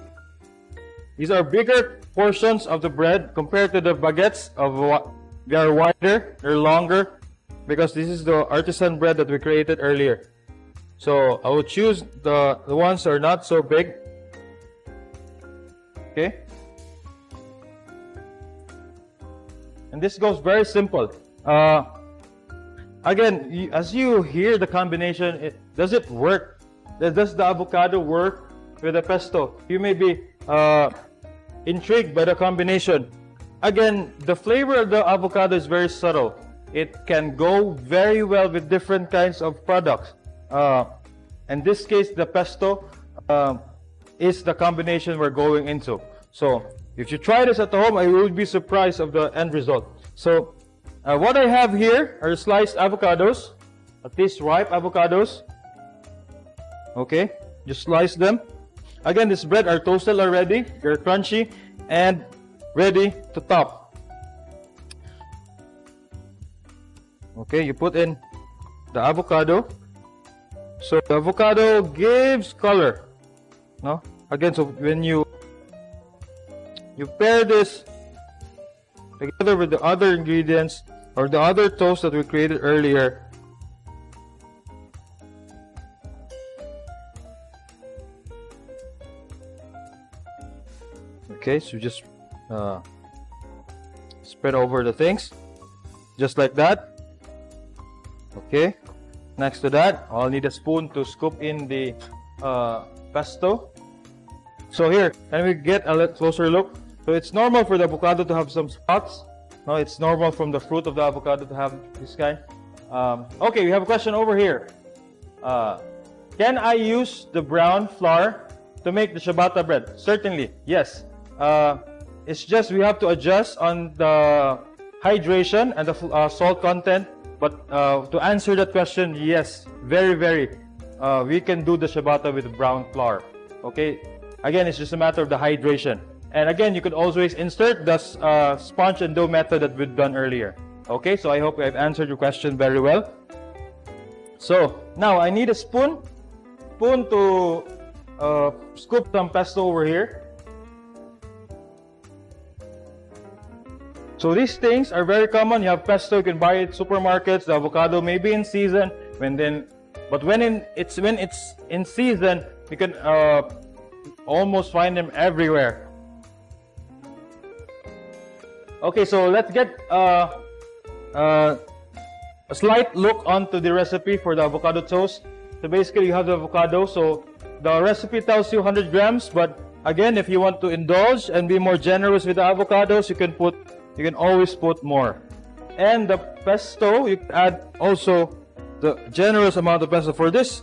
these are bigger portions of the bread compared to the baguettes they are wider, they're longer, because this is the artisan bread that we created earlier. So I will choose the ones that are not so big. Okay. And this goes very simple. Again, as you hear the combination, does it work? Does the avocado work with the pesto? You may be intrigued by the combination. Again, the flavor of the avocado is very subtle. It can go very well with different kinds of products. In this case, the pesto is the combination we're going into. So if you try this at home, I would be surprised of the end result. So what I have here are sliced avocados, at least ripe avocados. Okay, just slice them. Again, this bread are toasted already. They're crunchy and ready to top. Okay, you put in the avocado. So the avocado gives color. No? Again, so when you pair this together with the other ingredients or the other toast that we created earlier, okay, so just spread over the things just like that. Okay, next to that, I'll need a spoon to scoop in the pesto. So here, can we get a closer look? So it's normal for the avocado to have some spots. No, it's normal from the fruit of the avocado to have this kind. Okay, we have a question over here. Can I use the brown flour to make the ciabatta bread? Certainly, yes. It's just we have to adjust on the hydration and the salt content. But to answer that question, yes, very, we can do the ciabatta with brown flour. Okay, again, it's just a matter of the hydration. And again, you could always insert the sponge and dough method that we've done earlier. Okay, so I hope I've answered your question very well. So now I need a spoon to scoop some pesto over here. So these things are very common. You have pesto, you can buy it at supermarkets. The avocado may be in season, but when it's in season, you can almost find them everywhere. Okay, so let's get a slight look onto the recipe for the avocado toast. So basically, you have the avocado. So the recipe tells you 100 grams, but again, if you want to indulge and be more generous with the avocados, you can always put more. And the pesto, you can add also the generous amount of pesto for this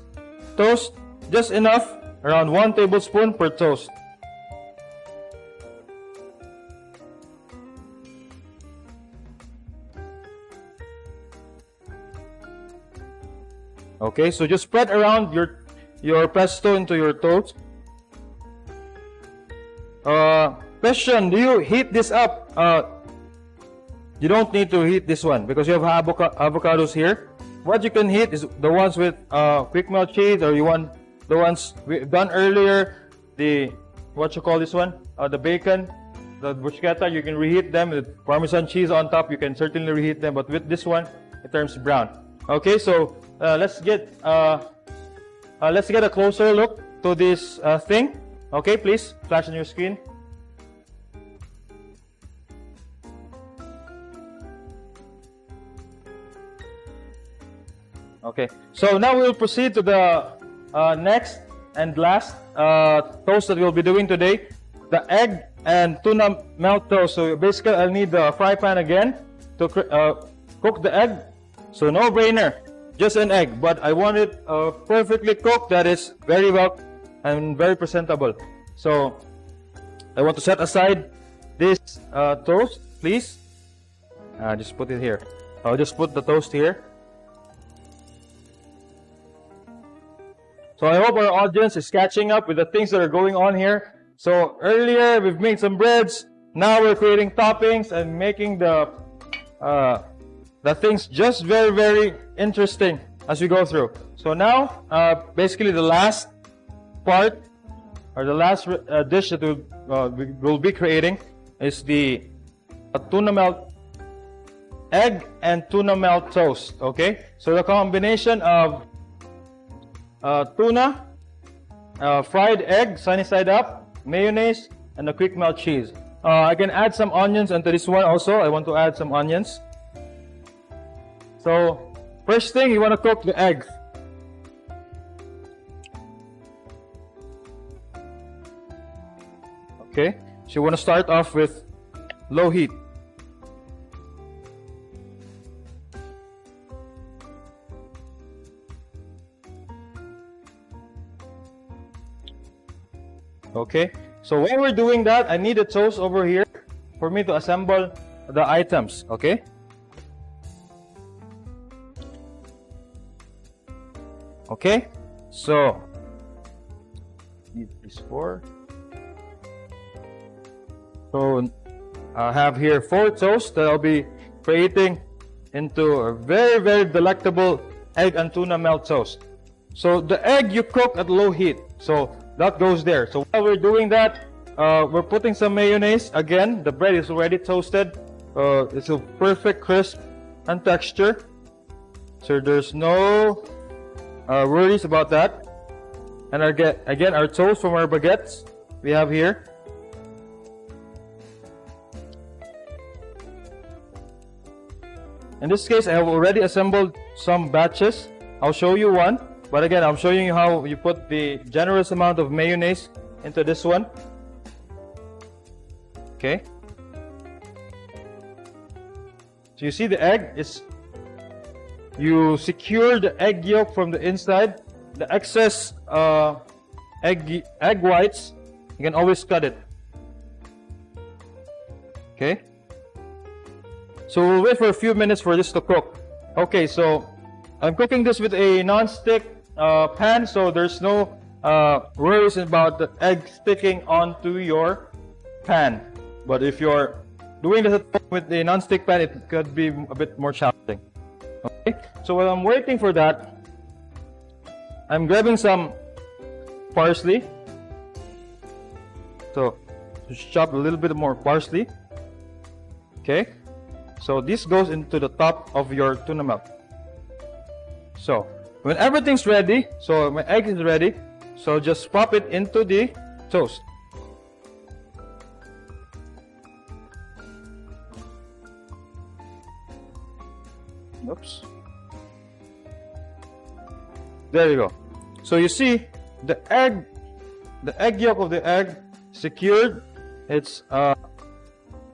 toast, just enough, around 1 tablespoon per toast. Okay, so just spread around your pesto into your toast. Question, do you heat this up? You don't need to heat this one because you have avocados here. What you can heat is the ones with quick melt cheese, or you want the ones we've done earlier, what you call this one? The bacon, the bruschetta, you can reheat them with Parmesan cheese on top. You can certainly reheat them, but with this one, it turns brown. Okay, so let's get a closer look to this thing. Okay, please flash on your screen. Okay, so now we will proceed to the next and last toast that we'll be doing today, the egg and tuna melt toast. So basically, I'll need the fry pan again to cook the egg. So no brainer, just an egg, but I want it perfectly cooked, that is very well and very presentable. So I want to set aside this toast, please. Just put it here. I'll just put the toast here. So I hope our audience is catching up with the things that are going on here. So earlier we've made some breads. Now we're creating toppings and making the things just very, very interesting as we go through. So now, basically the last part or the last dish that we'll be creating is the tuna melt, egg and tuna melt toast. Okay, so the combination of tuna, fried egg, sunny side up, mayonnaise, and the quick melt cheese. I can add some onions into this one also. I want to add some onions. So first thing, you want to cook the egg. Okay, so you want to start off with low heat. Okay, so while we're doing that, I need a toast over here for me to assemble the items. Okay, okay, so need these four. So I have here 4 toasts that I'll be creating into a very, very delectable egg and tuna melt toast. So the egg you cook at low heat, so that goes there. So while we're doing that, we're putting some mayonnaise. Again, the bread is already toasted. It's a perfect crisp and texture. So there's no worries about that. And again, our toast from our baguettes we have here. In this case, I have already assembled some batches. I'll show you one, but again, I'm showing you how you put the generous amount of mayonnaise into this one. Okay. So you see the egg is, you secure the egg yolk from the inside. The excess egg whites, you can always cut it. Okay. So we'll wait for a few minutes for this to cook. Okay, so I'm cooking this with a non-stick pan, so there's no worries about the egg sticking onto your pan. But if you're doing this with a non-stick pan, it could be a bit more challenging. Okay, so while I'm waiting for that, I'm grabbing some parsley. So just chop a little bit more parsley. Okay. So this goes into the top of your tuna melt. So when everything's ready, so my egg is ready, so just pop it into the toast. Oops. There you go. So you see the egg yolk of the egg secured. It's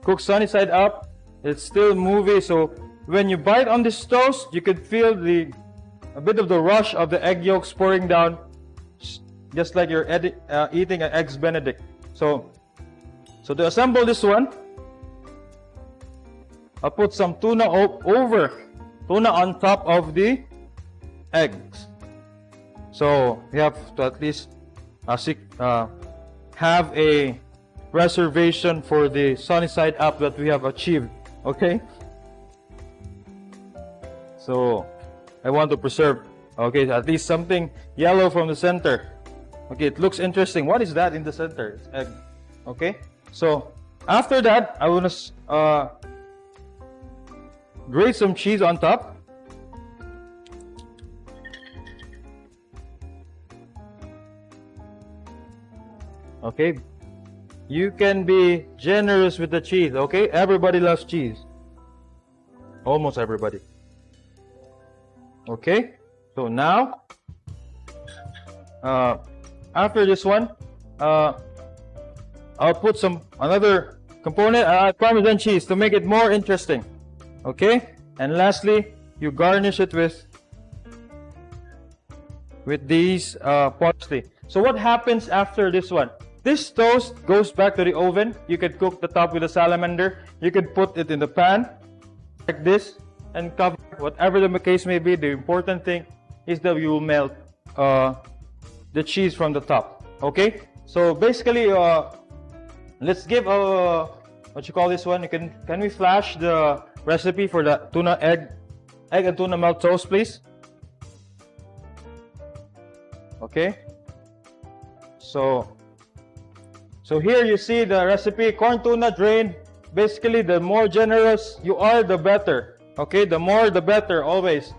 cooked sunny side up. It's still moving, so when you bite on this toast, you could feel a bit of the rush of the egg yolks pouring down, just like you're eating an Eggs Benedict. So to assemble this one, I'll put some tuna on top of the eggs. So you have to at least have a reservation for the sunny side up that we have achieved. Okay, so I want to preserve, okay, at least something yellow from the center. Okay, it looks interesting. What is that in the center? It's egg. Okay, so after that, I want to grate some cheese on top. Okay, you can be generous with the cheese. Okay, everybody loves cheese. Almost everybody. Okay, so now after this one, I'll put another component, Parmesan cheese, to make it more interesting. Okay, and lastly, you garnish it with these parsley. So what happens after this one? This toast goes back to the oven. You could cook the top with a salamander. You could put it in the pan like this and cover. Whatever the case may be, the important thing is that you will melt the cheese from the top. Okay, so basically let's give a what you call this one. Can we flash the recipe for the tuna egg and tuna melt toast, please? Okay, so So here you see the recipe, corn tuna drained. Basically, the more generous you are, the better. Okay, the more the better always.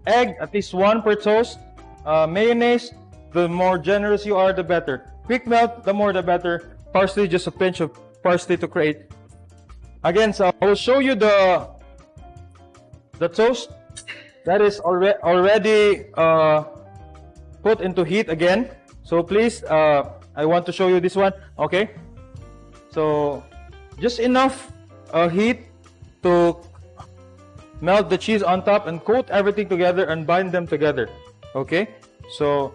Egg, at least one per toast. Mayonnaise, the more generous you are, the better. Quick melt, the more the better. Parsley, just a pinch of parsley to create. Again, so I will show you the toast that is already put into heat again. So please, I want to show you this one. Okay, so just enough heat to melt the cheese on top and coat everything together and bind them together. Okay, so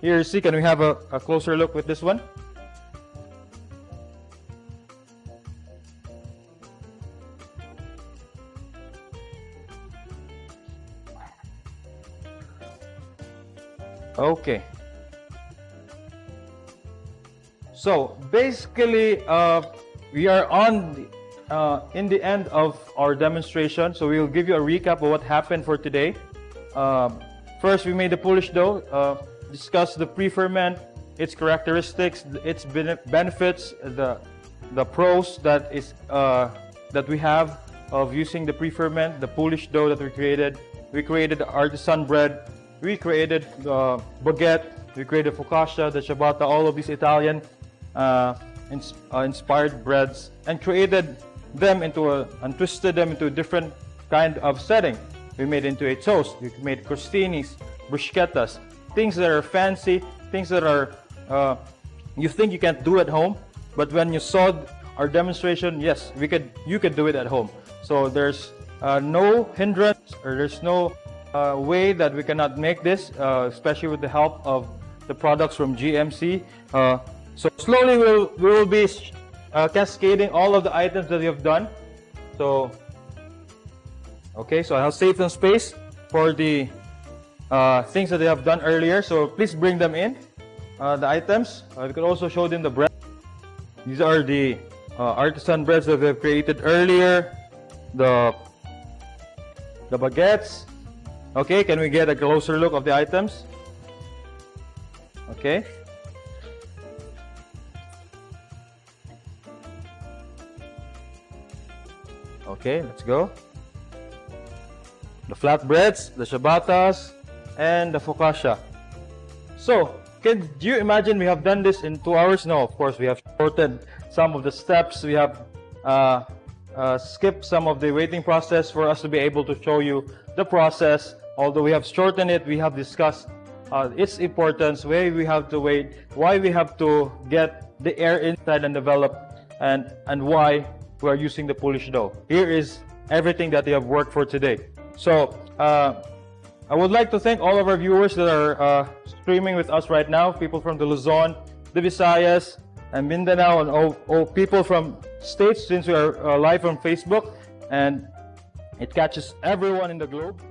here you see, can we have a closer look with this one? Okay, so basically we are on in the end of our demonstration. So we will give you a recap of what happened for today. First, we made the Polish dough, discussed the pre-ferment, its characteristics, its benefits, the pros that we have of using the pre-ferment, the Polish dough that we created. We created artisan bread. We created baguette, we created focaccia, the ciabatta, all of these Italian inspired breads, and created them and twisted them into a different kind of setting. We made into a toast, we made crostinis, bruschettas, things that are fancy, things that are you think you can't do at home, but when you saw our demonstration, yes, you could do it at home. So there's no hindrance, or there's no way that we cannot make this, especially with the help of the products from GMC. So slowly we will be cascading all of the items that we have done. So okay, so I have saved some space for the things that they have done earlier. So please bring them in, the items. We could also show them the bread. These are the artisan breads that we have created earlier. The baguettes. Okay, can we get a closer look of the items? Okay. Okay, let's go. The flatbreads, the ciabattas, and the focaccia. So, can you imagine we have done this in 2 hours? No, of course, we have shortened some of the steps. We have skipped some of the waiting process for us to be able to show you the process. Although we have shortened it, we have discussed its importance, why we have to wait, why we have to get the air inside and develop, and why we are using the Polish dough. Here is everything that we have worked for today. So I would like to thank all of our viewers that are streaming with us right now, people from the Luzon, the Visayas, and Mindanao, and all people from states, since we are live on Facebook, and it catches everyone in the globe.